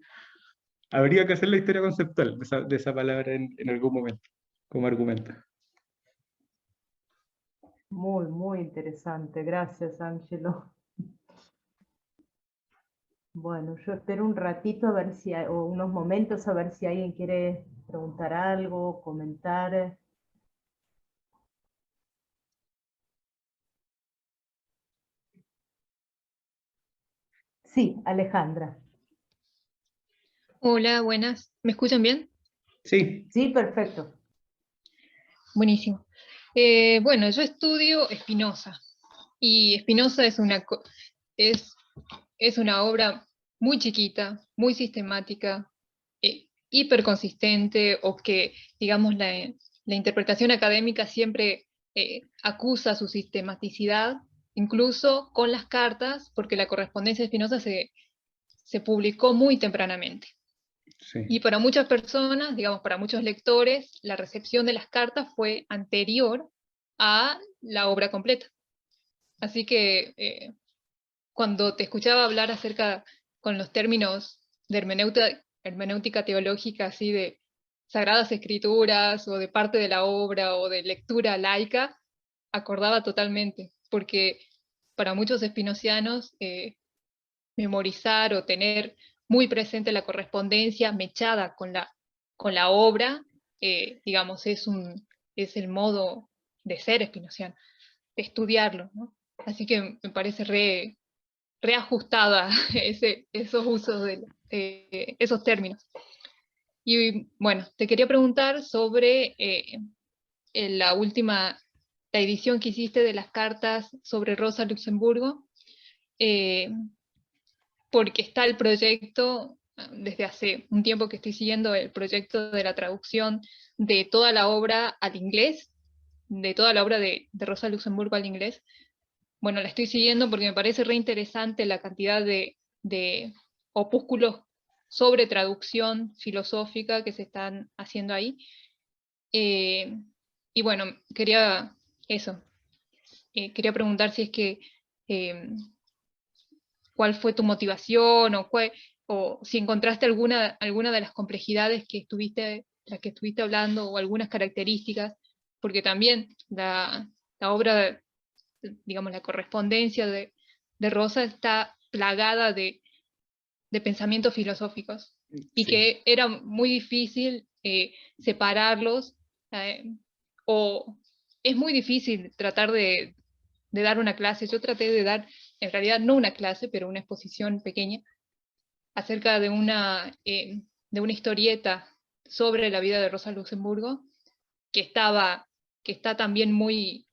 habría que hacer la historia conceptual de esa palabra en algún momento, como argumento. Muy, muy interesante. Gracias, Ángelo. Bueno, yo espero un ratito a ver si o unos momentos a ver si alguien quiere preguntar algo, comentar. Sí, Alejandra. Hola, buenas. ¿Me escuchan bien? Sí. Sí, perfecto. Buenísimo. Bueno, yo estudio Spinoza y Spinoza es una obra muy chiquita, muy sistemática, hiper consistente, o que, digamos, la interpretación académica siempre acusa su sistematicidad, incluso con las cartas, porque la correspondencia de Spinoza se publicó muy tempranamente. Sí. Y para muchas personas, digamos, para muchos lectores, la recepción de las cartas fue anterior a la obra completa. Así que cuando te escuchaba hablar acerca, con los términos de hermenéutica teológica, así de sagradas escrituras, o de parte de la obra, o de lectura laica, acordaba totalmente, porque para muchos espinocianos, memorizar o tener muy presente la correspondencia mechada con la obra, digamos, es el modo de ser espinociano, de estudiarlo, ¿no? Así que me parece reajustada esos usos de esos términos. Y bueno, te quería preguntar sobre la edición que hiciste de las cartas sobre Rosa Luxemburgo, porque está el proyecto, desde hace un tiempo que estoy siguiendo el proyecto de la traducción de toda la obra al inglés, de toda la obra de Rosa Luxemburgo al inglés. Bueno, la estoy siguiendo porque me parece re interesante la cantidad de opúsculos sobre traducción filosófica que se están haciendo ahí. Y bueno, quería preguntar si es que cuál fue tu motivación o si encontraste alguna de las complejidades que estuviste hablando o algunas características, porque también la obra, digamos, la correspondencia de Rosa está plagada de pensamientos filosóficos y que era muy difícil separarlos, o es muy difícil tratar de dar una clase. Yo traté de dar, en realidad no una clase, pero una exposición pequeña acerca de una historieta sobre la vida de Rosa Luxemburgo, que está también muy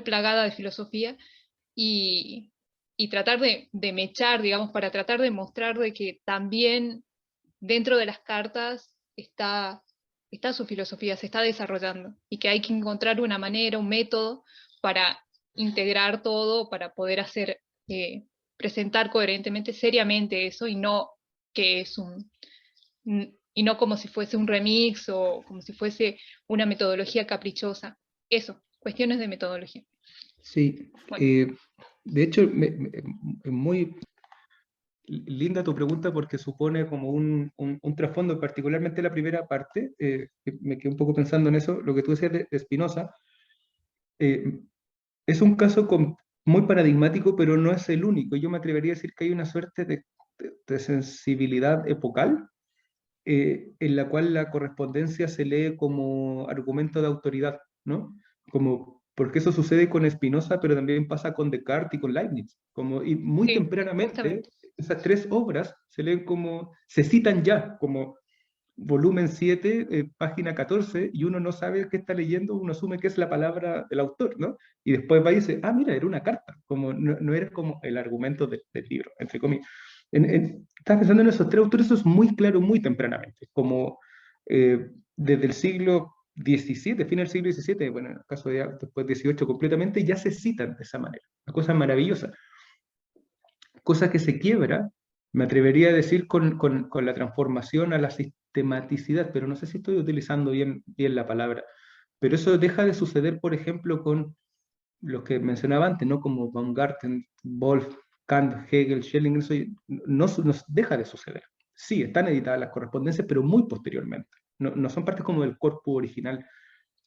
plagada de filosofía, y tratar de mechar, digamos, para tratar de mostrar de que también dentro de las cartas está su filosofía, se está desarrollando, y que hay que encontrar una manera, un método para integrar todo, para poder presentar coherentemente, seriamente eso, y no que es y no como si fuese un remix o como si fuese una metodología caprichosa. Eso, cuestiones de metodología. Sí, bueno. De hecho, es muy linda tu pregunta porque supone como un trasfondo, particularmente la primera parte, que me quedé un poco pensando en eso, lo que tú decías de Spinoza, es un caso muy paradigmático, pero no es el único. Yo me atrevería a decir que hay una suerte de sensibilidad epocal, en la cual la correspondencia se lee como argumento de autoridad, ¿no? Porque eso sucede con Spinoza, pero también pasa con Descartes y con Leibniz. Y muy Sí, tempranamente, justamente. esas tres obras se leen se citan ya, como volumen 7, página 14, y uno no sabe qué está leyendo, uno asume que es la palabra del autor, ¿no? Y después va y dice, ah, mira, era una carta, no era como el argumento del libro, entre comillas. Estás pensando en esos tres autores, eso es muy claro muy tempranamente, desde el siglo XVII, fin del siglo XVII, bueno, en el caso de después XVIII completamente, ya se citan de esa manera, una cosa maravillosa. Cosa que se quiebra, me atrevería a decir, con la transformación a la sistematicidad, pero no sé si estoy utilizando bien la palabra, pero eso deja de suceder, por ejemplo, con los que mencionaba antes, ¿no? Como Baumgarten, Wolff, Kant, Hegel, Schelling, eso no deja de suceder. Sí, están editadas las correspondencias, pero muy posteriormente. No son partes como del corpus original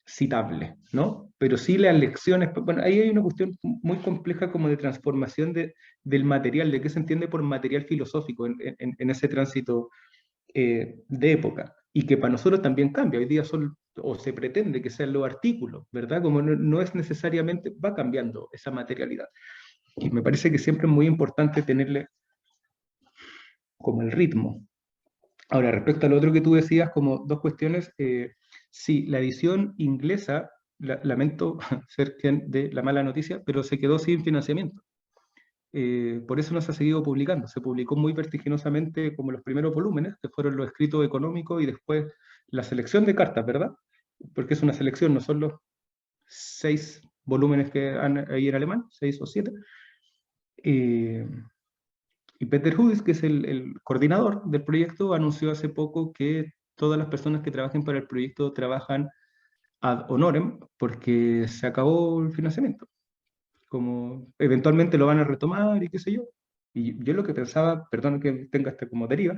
citable, ¿no? Pero sí las lecciones, bueno, ahí hay una cuestión muy compleja como de transformación del material, de qué se entiende por material filosófico en ese tránsito de época, y que para nosotros también cambia. Hoy día o se pretende que sean los artículos, ¿verdad? Como no es necesariamente, va cambiando esa materialidad. Y me parece que siempre es muy importante tenerle como el ritmo. Ahora, respecto a lo otro que tú decías, como dos cuestiones, sí, la edición inglesa, lamento ser quien de la mala noticia, pero se quedó sin financiamiento. Por eso no se ha seguido publicando. Se publicó muy vertiginosamente como los primeros volúmenes, que fueron los escritos económicos, y después la selección de cartas, ¿verdad? Porque es una selección, no son los 6 volúmenes que han ahí en alemán, 6 o 7. Y Peter Huis, que es el coordinador del proyecto, anunció hace poco que todas las personas que trabajen para el proyecto trabajan ad honorem porque se acabó el financiamiento. Como eventualmente lo van a retomar y qué sé yo. Y yo lo que pensaba, perdón que tenga esta como deriva,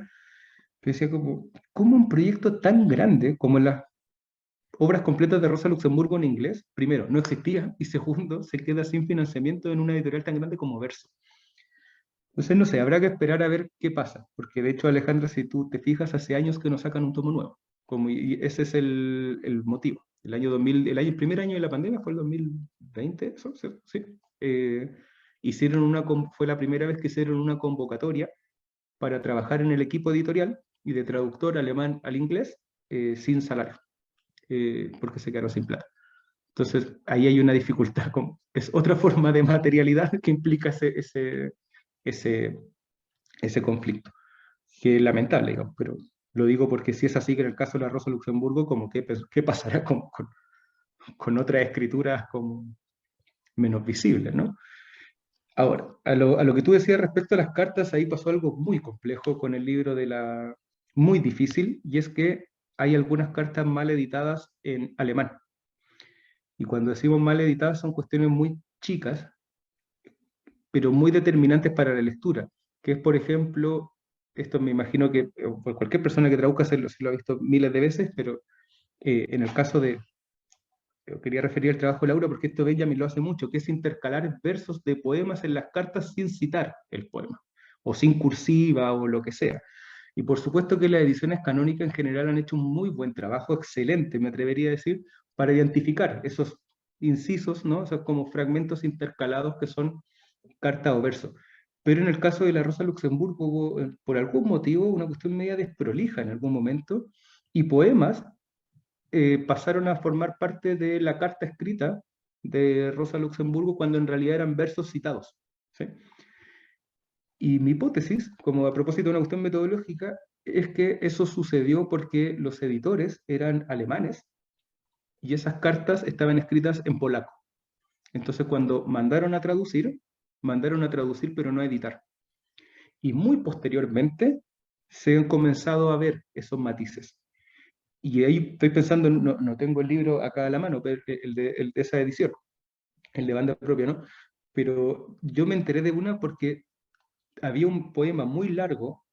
que decía ¿cómo un proyecto tan grande como las obras completas de Rosa Luxemburgo en inglés, primero, no existía, y segundo, se queda sin financiamiento en una editorial tan grande como Verso? Entonces, no sé, habrá que esperar a ver qué pasa, porque de hecho, Alejandra, si tú te fijas, hace años que no sacan un tomo nuevo, y ese es el motivo. El año 2000, el primer año de la pandemia fue el 2020, ¿eso? Sí. Fue la primera vez que hicieron una convocatoria para trabajar en el equipo editorial, y de traductor alemán al inglés sin salario, porque se quedaron sin plata. Entonces, ahí hay una dificultad, es otra forma de materialidad que implica ese conflicto, que es lamentable, digamos, pero lo digo porque si es así que en el caso de la Rosa Luxemburgo, como ¿qué pasará con otras escrituras como menos visibles, ¿no? Ahora, a lo que tú decías respecto a las cartas, ahí pasó algo muy complejo con el libro muy difícil, y es que hay algunas cartas mal editadas en alemán. Y cuando decimos mal editadas son cuestiones muy chicas, pero muy determinantes para la lectura, que es, por ejemplo, esto me imagino que por cualquier persona que traduzca se lo ha visto miles de veces, pero en el caso quería referir al trabajo de Laura porque esto Benjamin lo hace mucho, que es intercalar versos de poemas en las cartas sin citar el poema, o sin cursiva o lo que sea. Y por supuesto que las ediciones canónicas en general han hecho un muy buen trabajo, excelente, me atrevería a decir, para identificar esos incisos, ¿no? O sea, como fragmentos intercalados que son carta o verso. Pero en el caso de la Rosa Luxemburgo hubo, por algún motivo, una cuestión media desprolija en algún momento, y poemas pasaron a formar parte de la carta escrita de Rosa Luxemburgo cuando en realidad eran versos citados, ¿sí? Y mi hipótesis, como a propósito de una cuestión metodológica, es que eso sucedió porque los editores eran alemanes y esas cartas estaban escritas en polaco. Entonces cuando mandaron a traducir pero no a editar. Y muy posteriormente se han comenzado a ver esos matices. Y ahí estoy pensando, no tengo el libro acá a la mano, pero el de esa edición, el de banda propia, ¿no? Pero yo me enteré de una porque había un poema muy largo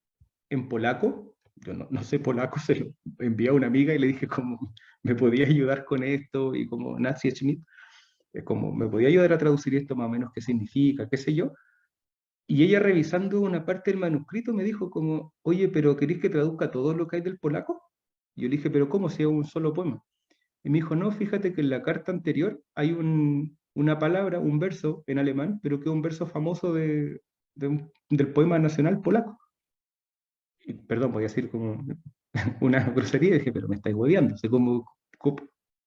en polaco, yo no sé polaco, se lo envié a una amiga y le dije como, ¿me podía ayudar con esto? Y como Nazi Schmidt, como, ¿me podía ayudar a traducir esto más o menos qué significa, qué sé yo? Y ella revisando una parte del manuscrito me dijo como, oye, pero ¿queréis que traduzca todo lo que hay del polaco? Y yo le dije, pero ¿cómo si es un solo poema? Y me dijo, no, fíjate que en la carta anterior hay una palabra, un verso en alemán, pero que es un verso famoso del poema nacional polaco. Y, perdón, voy a decir como una grosería, y dije, pero me estáis hueveando,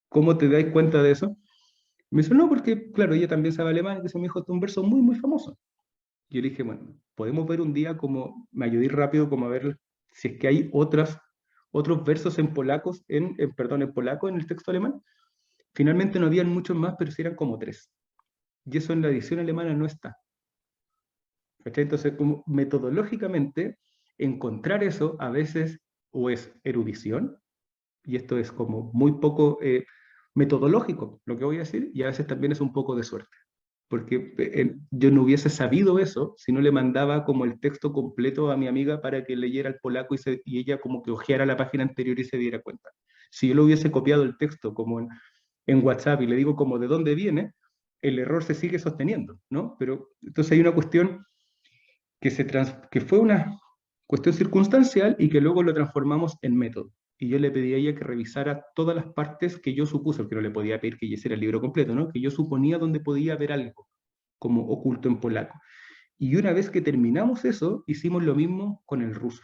¿cómo te dais cuenta de eso? Me dijo, no, porque, claro, ella también sabe alemán, y eso me dijo, este es un verso muy, muy famoso. Yo le dije, bueno, podemos ver un día como, me ayudé rápido como a ver si es que hay otros versos en polacos, en polaco en el texto alemán. Finalmente no habían muchos más, pero sí eran como 3. Y eso en la edición alemana no está. ¿Cachai? Entonces, como metodológicamente, encontrar eso a veces o es erudición, y esto es como muy poco metodológico, lo que voy a decir, y a veces también es un poco de suerte. Porque yo no hubiese sabido eso si no le mandaba como el texto completo a mi amiga para que leyera el polaco y ella como que hojeara la página anterior y se diera cuenta. Si yo lo hubiese copiado el texto como en WhatsApp y le digo como de dónde viene, el error se sigue sosteniendo, ¿no? Pero entonces hay una cuestión que fue una cuestión circunstancial y que luego lo transformamos en método. Y yo le pedí a ella que revisara todas las partes que yo supuse, porque no le podía pedir que ella hiciera el libro completo, ¿no? Que yo suponía donde podía haber algo como oculto en polaco. Y una vez que terminamos eso, hicimos lo mismo con el ruso,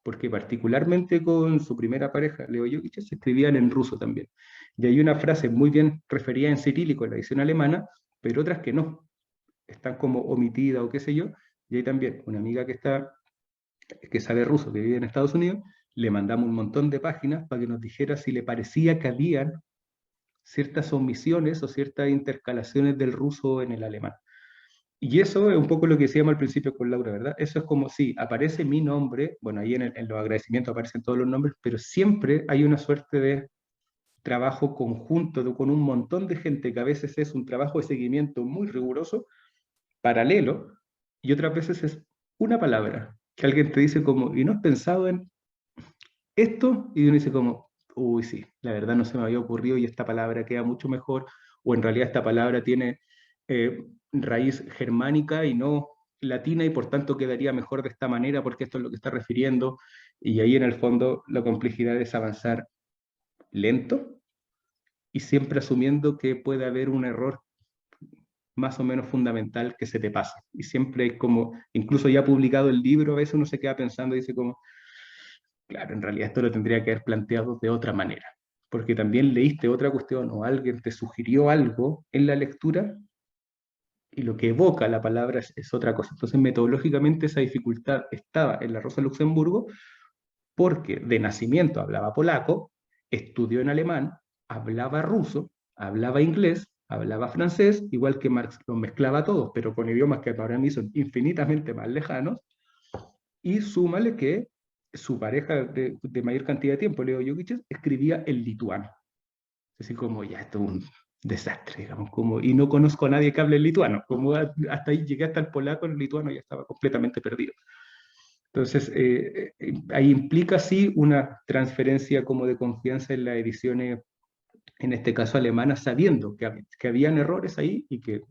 porque particularmente con su primera pareja, Leo Jokic, se escribían en ruso también. Y hay una frase muy bien referida en cirílico en la edición alemana, pero otras que no, están como omitidas o qué sé yo. Y hay también una amiga que sabe ruso, que vive en Estados Unidos, le mandamos un montón de páginas para que nos dijera si le parecía que habían ciertas omisiones o ciertas intercalaciones del ruso en el alemán. Y eso es un poco lo que decíamos al principio con Laura, ¿verdad? Eso es como si aparece mi nombre, bueno, ahí en los agradecimientos aparecen todos los nombres, pero siempre hay una suerte de trabajo conjunto con un montón de gente que a veces es un trabajo de seguimiento muy riguroso, paralelo, y otras veces es una palabra que alguien te dice como, ¿y no has pensado en esto? Y uno dice como, uy, sí, la verdad no se me había ocurrido y esta palabra queda mucho mejor, o en realidad esta palabra tiene raíz germánica y no latina y por tanto quedaría mejor de esta manera porque esto es lo que está refiriendo. Y ahí en el fondo la complejidad es avanzar lento y siempre asumiendo que puede haber un error más o menos fundamental que se te pasa. Y siempre hay como, incluso ya publicado el libro, a veces uno se queda pensando y dice como, claro, en realidad esto lo tendría que haber planteado de otra manera, porque también leíste otra cuestión o alguien te sugirió algo en la lectura y lo que evoca la palabra es otra cosa. Entonces, metodológicamente esa dificultad estaba en la Rosa Luxemburgo porque de nacimiento hablaba polaco, estudió en alemán, hablaba ruso, hablaba inglés, hablaba francés, igual que Marx los mezclaba todos, pero con idiomas que para mí son infinitamente más lejanos, y súmale que su pareja de mayor cantidad de tiempo, Leo Jokic, escribía en lituano. Así como, ya, esto es un desastre, digamos, como, y no conozco a nadie que hable el lituano, como hasta ahí llegué hasta el polaco, el lituano ya estaba completamente perdido. Entonces, ahí implica sí una transferencia como de confianza en las ediciones, en este caso alemanas, sabiendo que habían errores ahí y que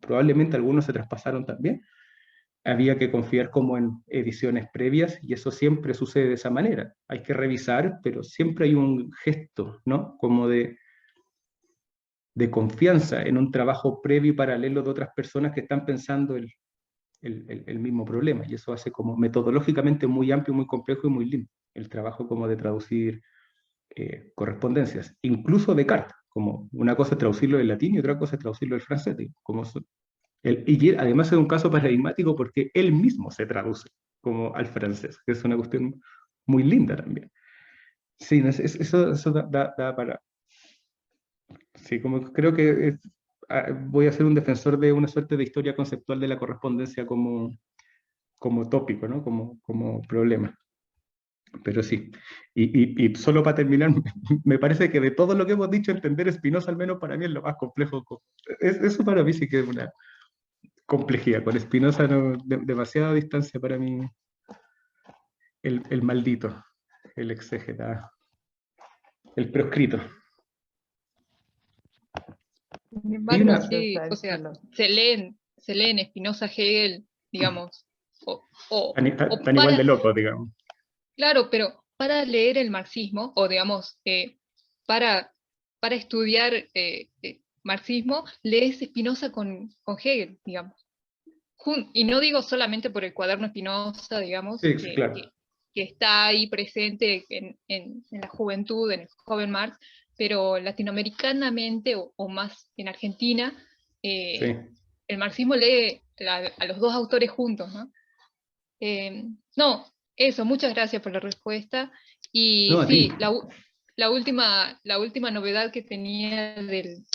probablemente algunos se traspasaron también. Había que confiar como en ediciones previas y eso siempre sucede de esa manera. Hay que revisar, pero siempre hay un gesto, ¿no? Como de confianza en un trabajo previo y paralelo de otras personas que están pensando el mismo problema, y eso hace como metodológicamente muy amplio, muy complejo y muy lindo el trabajo como de traducir correspondencias, incluso de cartas, como una cosa es traducirlo del latín y otra cosa es traducirlo del francés, como y además es un caso paradigmático porque él mismo se traduce como al francés, que es una cuestión muy linda también. Sí, eso da para... Sí, como creo que voy a ser un defensor de una suerte de historia conceptual de la correspondencia como tópico, ¿no? Como problema. Pero sí. Y solo para terminar, me parece que de todo lo que hemos dicho, entender Spinoza, al menos para mí, es lo más complejo. Eso para mí sí que es una complejidad. Con Spinoza no, demasiada distancia para mí, el maldito, el exégeta, el proscrito. Sin Y embargo, una, sí, o sea, se leen Spinoza, Hegel, digamos, o tan igual de loco, digamos. claro, pero para leer el marxismo, o digamos, para, para estudiar marxismo, lees Spinoza con Hegel, digamos. Y no digo solamente por el cuaderno Spinoza, digamos, Sí, claro. que está ahí presente en la juventud, en el joven Marx, pero latinoamericanamente o más en Argentina, Sí. el marxismo lee a los dos autores juntos, ¿no? No, eso, muchas gracias por la respuesta. Y No, a sí, ti. la última novedad que tenía del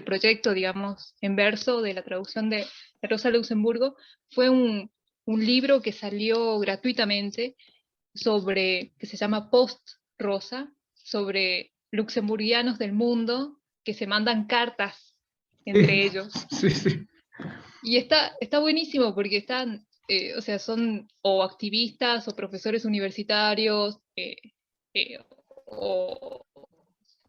proyecto, digamos, en verso de la traducción de Rosa Luxemburgo fue un libro que salió gratuitamente que se llama Post Rosa, sobre luxemburguianos del mundo que se mandan cartas entre ellos. Sí, sí. Y está buenísimo porque están, o sea, son o activistas o profesores universitarios o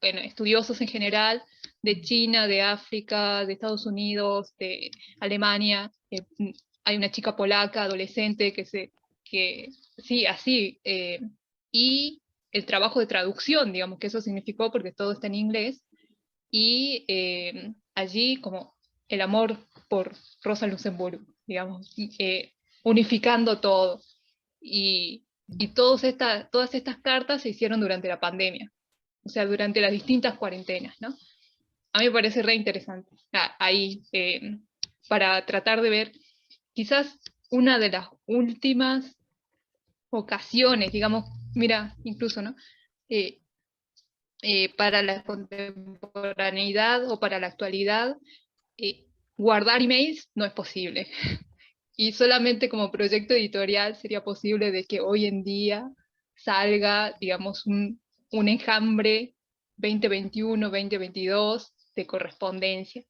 bueno, estudiosos en general de China, de África, de Estados Unidos, de Alemania. Hay una chica polaca, adolescente, que sí, así. Y el trabajo de traducción, digamos, que eso significó porque todo está en inglés. Y allí como el amor por Rosa Luxemburgo, digamos, unificando todo. Y todas estas cartas se hicieron durante la pandemia, o sea, durante las distintas cuarentenas, ¿no? A mí me parece re interesante. Ahí, para tratar de ver, quizás una de las últimas ocasiones, digamos, mira, incluso, ¿no? Para la contemporaneidad o para la actualidad, guardar emails no es posible. Y solamente como proyecto editorial sería posible de que hoy en día salga, digamos, un enjambre 2021, 2022 de correspondencia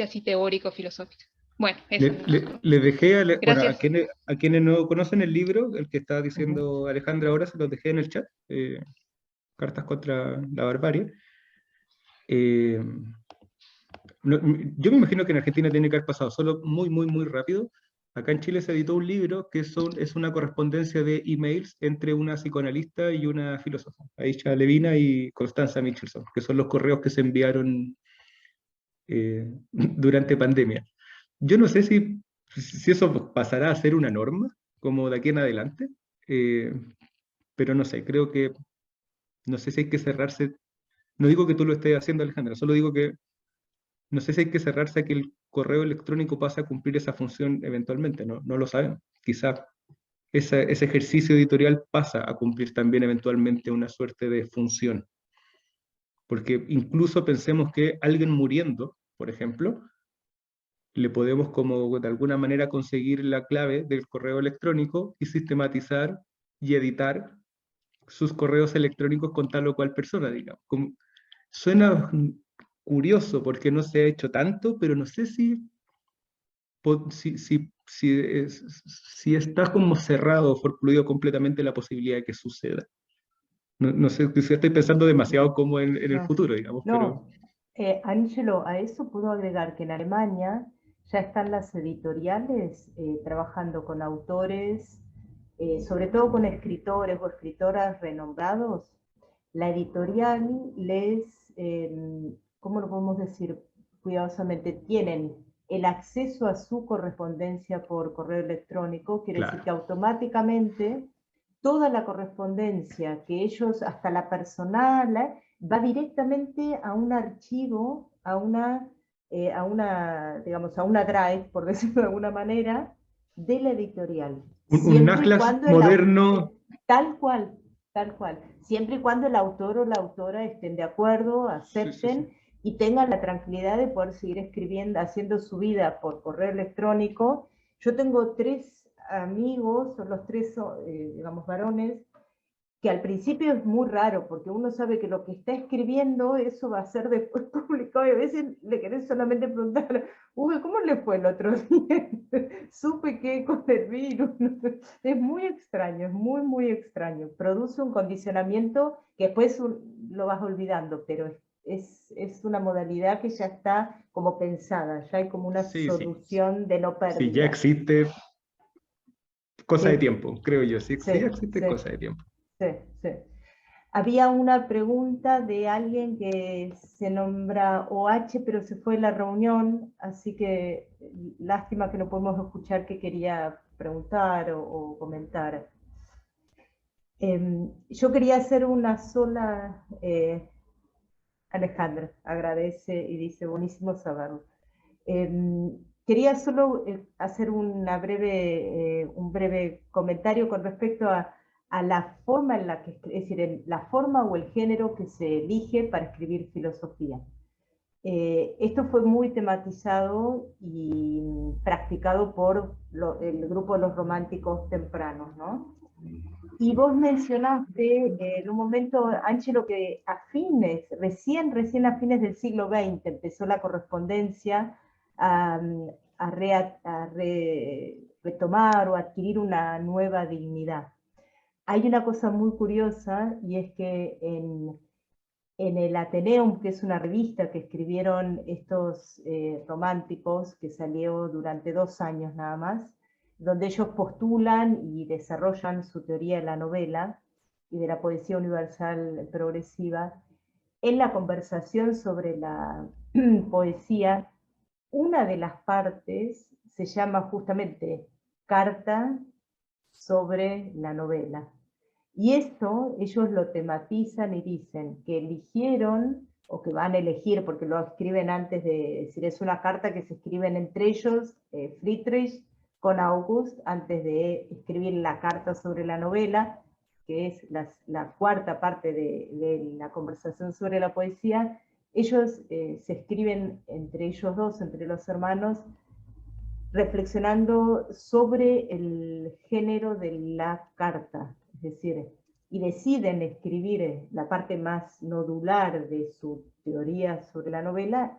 así teórico-filosófica. Bueno, eso. Le dejé, bueno, Gracias. a quienes no conocen el libro, el que está diciendo Alejandra ahora, se los dejé en el chat, Cartas contra la Barbarie. Yo me imagino que en Argentina tiene que haber pasado solo muy, muy, muy rápido. Acá en Chile se editó un libro que es una correspondencia de emails entre una psicoanalista y una filósofa, Aisha Levina y Constanza Michelson, que son los correos que se enviaron durante pandemia. Yo no sé si eso pasará a ser una norma, como de aquí en adelante, pero no sé, creo que, no sé si hay que cerrarse, no digo que tú lo estés haciendo, Alejandra, solo digo que no sé si hay que cerrarse a que el correo electrónico pase a cumplir esa función eventualmente, no lo sabemos. Quizás ese ejercicio editorial pasa a cumplir también eventualmente una suerte de función. Porque incluso pensemos que alguien muriendo, por ejemplo, le podemos como de alguna manera conseguir la clave del correo electrónico y sistematizar y editar sus correos electrónicos con tal o cual persona, digamos. Suena curioso porque no se ha hecho tanto, pero no sé si está como cerrado o forcluido completamente la posibilidad de que suceda. No sé si estoy pensando demasiado como en el No, futuro, digamos, pero no. Angelo, a eso puedo agregar que en Alemania ya están las editoriales trabajando con autores, sobre todo con escritores o escritoras renombrados. La editorial les, ¿cómo lo podemos decir cuidadosamente? Tienen el acceso a su correspondencia por correo electrónico, quiere decir claro. que automáticamente toda la correspondencia que ellos, hasta la personal, va directamente a un archivo, digamos, a una drive, por decirlo de alguna manera, de la editorial. Un Siempre y Nachlas cuando moderno. tal cual, tal cual. Siempre y cuando el autor o la autora estén de acuerdo, acepten y tengan la tranquilidad de poder seguir escribiendo, haciendo su vida por correo electrónico. Yo tengo 3 amigos, son los 3, digamos, varones, que al principio es muy raro, porque uno sabe que lo que está escribiendo, eso va a ser después publicado, y a veces le querés solamente preguntar, uy, ¿cómo le fue el otro día? Supe que con el virus, es muy extraño, es muy, muy extraño, produce un condicionamiento que después lo vas olvidando, pero es una modalidad que ya está como pensada, ya hay como una Sí, solución de no sí, ya pérdida. existe cosa de Sí, tiempo, creo yo, sí, sí ya sí, existe sí, cosa de tiempo. sí, sí. Había una pregunta de alguien que se nombra OH, pero se fue de la reunión, así que lástima que no podemos escuchar qué quería preguntar o comentar. Yo quería hacer una sola, Alejandra agradece y dice, buenísimo saberlo. Quería solo hacer un breve comentario con respecto a la forma en la que, es decir, la forma o el género que se elige para escribir filosofía. Esto fue muy tematizado y practicado por el grupo de los románticos tempranos, ¿no? Y vos mencionaste en un momento, Angelo, que recién a fines del siglo XX empezó la correspondencia a, retomar o adquirir una nueva dignidad. Hay una cosa muy curiosa y es que en el Ateneum, que es una revista que escribieron estos románticos, que salió durante 2 años nada más, donde ellos postulan y desarrollan su teoría de la novela y de la poesía universal progresiva. En la conversación sobre la poesía, una de las partes se llama justamente Carta sobre la novela. Y esto ellos lo tematizan y dicen que eligieron, o que van a elegir, porque lo escriben antes de, es decir, es una carta que se escriben entre ellos, Friedrich con August, antes de escribir la carta sobre la novela, que es la cuarta parte de la conversación sobre la poesía. Ellos se escriben entre ellos dos, entre los hermanos, reflexionando sobre el género de la carta, es decir, y deciden escribir la parte más nodular de su teoría sobre la novela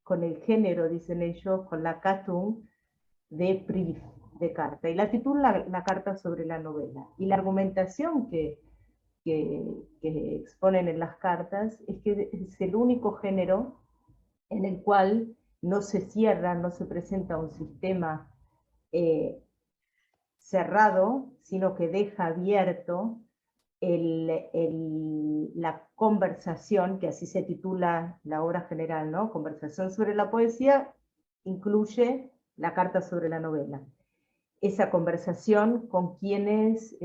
con el género, dicen ellos, con la Kattung de Brief, de carta, y la titulan la carta sobre la novela. Y la argumentación que exponen en las cartas es que es el único género en el cual no se cierra, no se presenta un sistema cerrado, sino que deja abierto la conversación, que así se titula la obra general, ¿no? Conversación sobre la poesía, incluye la carta sobre la novela. esa conversación con quienes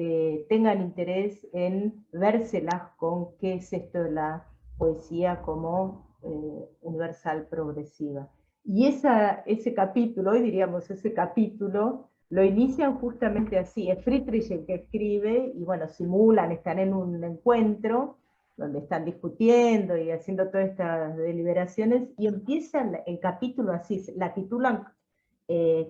tengan interés en vérselas con qué es esto de la poesía como universal progresiva. Y ese capítulo, hoy diríamos ese capítulo, lo inician justamente así, es Friedrich el que escribe, y bueno, simulan, están en un encuentro, donde están discutiendo y haciendo todas estas deliberaciones, y empiezan el capítulo así, la titulan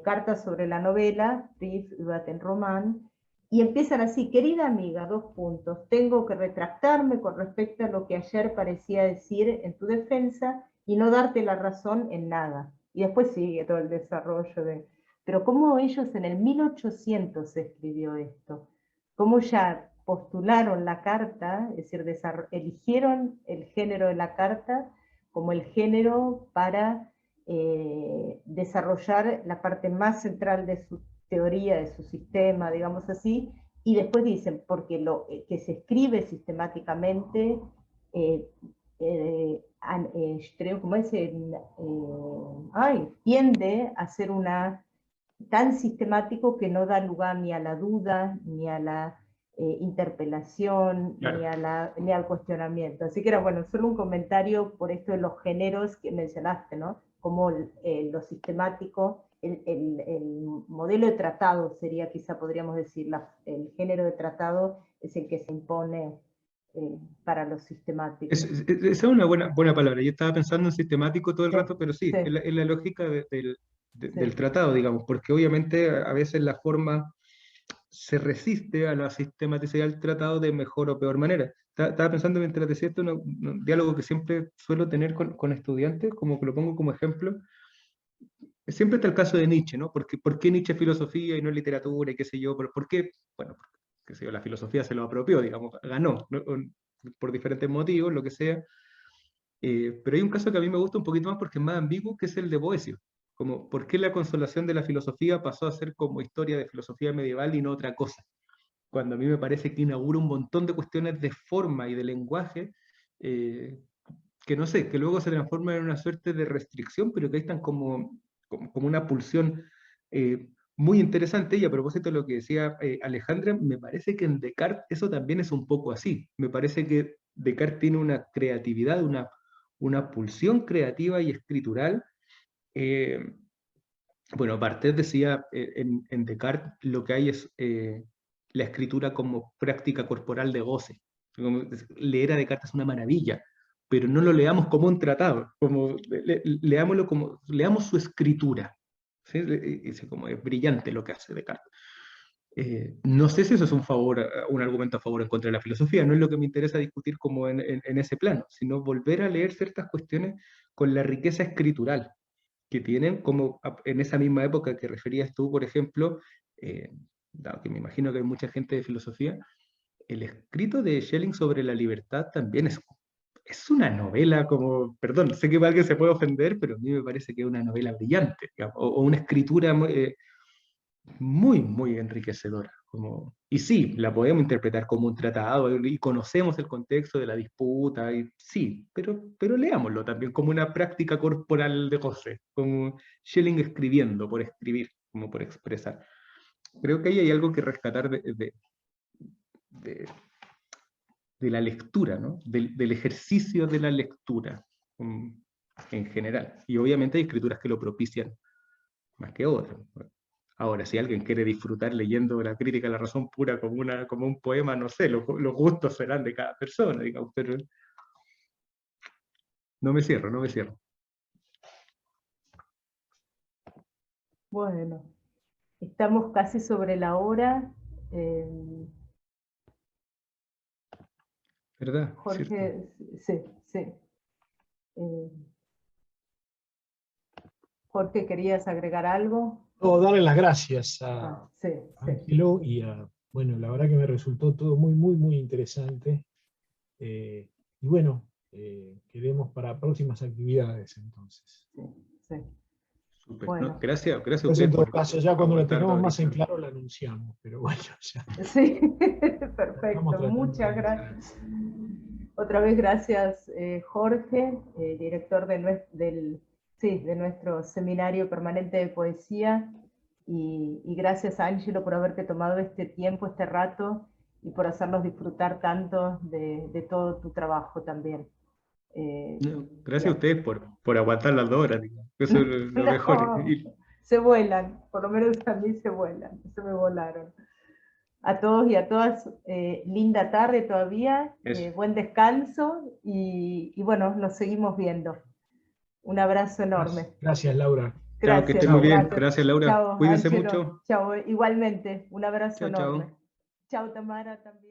Cartas sobre la novela, Brief über den Roman, y empiezan así: querida amiga, 2 puntos, tengo que retractarme con respecto a lo que ayer parecía decir en tu defensa y no darte la razón en nada. Y después sigue todo el desarrollo de... Pero cómo ellos en el 1800 se escribió esto, cómo ya postularon la carta, es decir, eligieron el género de la carta como el género para desarrollar la parte más central de su teoría, de su sistema, digamos así, y después dicen, porque lo que se escribe sistemáticamente, como es, tiende a ser tan sistemático que no da lugar ni a la duda, ni a la interpelación, Claro. ni al cuestionamiento. Así que era, bueno, solo un comentario por esto de los géneros que mencionaste, ¿no? Como lo sistemático, el modelo de tratado sería, quizá podríamos decir, el género de tratado es el que se impone para lo sistemático. Esa es una buena palabra. Yo estaba pensando en sistemático todo el Sí, rato, pero sí, sí, es la lógica del sí. tratado, digamos, porque obviamente a veces la forma se resiste a la sistematicidad del tratado de mejor o peor manera. Estaba pensando mientras decía esto, un diálogo que siempre suelo tener con estudiantes, como que lo pongo como ejemplo. Siempre está el caso de Nietzsche, ¿no? ¿Por qué Nietzsche es filosofía y no literatura y qué sé yo? ¿Por qué? Bueno, qué sé yo, la filosofía se lo apropió, digamos, ganó, ¿no? Por diferentes motivos, lo que sea. Pero hay un caso que a mí me gusta un poquito más porque es más ambiguo, que es el de Boecio. Como, ¿por qué la consolación de la filosofía pasó a ser como historia de filosofía medieval y no otra cosa? Cuando a mí me parece que inaugura un montón de cuestiones de forma y de lenguaje, eh, que no sé, que luego se transforman en una suerte de restricción, pero que ahí están como una pulsión muy interesante. Y a propósito de lo que decía Alejandra, me parece que en Descartes eso también es un poco así. Me parece que Descartes tiene una creatividad, una pulsión creativa y escritural. eh, bueno, Barthes decía en Descartes lo que hay es la escritura como práctica corporal de goce. Leer a Descartes es una maravilla, pero no lo leamos como un tratado, leámoslo como, leamos su escritura. ¿Sí? Como es brillante lo que hace Descartes. No sé si eso es un argumento a favor o en contra de la filosofía, no es lo que me interesa discutir como en ese plano, sino volver a leer ciertas cuestiones con la riqueza escritural que tienen, como en esa misma época que referías tú, por ejemplo, dado que me imagino que hay mucha gente de filosofía, el escrito de Schelling sobre la libertad también es una novela como, perdón, sé que alguien se puede ofender, pero a mí me parece que es una novela brillante, digamos, o una escritura muy enriquecedora. Y sí, la podemos interpretar como un tratado y conocemos el contexto de la disputa, y sí, pero leámoslo también como una práctica corporal de goce, como Schelling escribiendo por escribir, como por expresar. Creo que ahí hay algo que rescatar de, de la lectura, ¿no? Del ejercicio de la lectura en general. Y obviamente hay escrituras que lo propician más que otras. Ahora, si alguien quiere disfrutar leyendo la crítica a la razón pura como un poema, no sé, los gustos serán de cada persona, digamos, pero no me cierro, no me cierro. Bueno, estamos casi sobre la hora. ¿Verdad? Jorge, sí, sí. Jorge, ¿querías agregar algo? O darle las gracias a Sí, sí. Ángelo y bueno, la verdad que me resultó todo muy interesante. Y bueno, quedemos para próximas actividades entonces. Sí. Súper. Bueno. No, gracias a Pues ustedes en todo por caso, ya cuando lo aguantar tengamos toda la más en historia. claro, lo anunciamos, pero bueno, ya. Sí, Estamos perfecto. tratando Muchas de gracias. Otra vez gracias, Jorge, director de nuestro seminario permanente de poesía. y gracias Ángelo por haberte tomado este tiempo, este rato, y por hacernos disfrutar tanto de todo tu trabajo también. No, gracias a ustedes por aguantar las 2 horas, digamos. Eso es lo No, mejor. se vuelan, por lo menos a mí se vuelan, se me volaron. A todos y a todas, linda tarde todavía, buen descanso y bueno, nos seguimos viendo. Un abrazo enorme. Gracias, Laura. Chao, que estén muy bien. Gracias, Laura. Chao, Cuídense Ángelo. mucho. Chao, igualmente. Un abrazo Chao, enorme. chao. Chao, Tamara, también.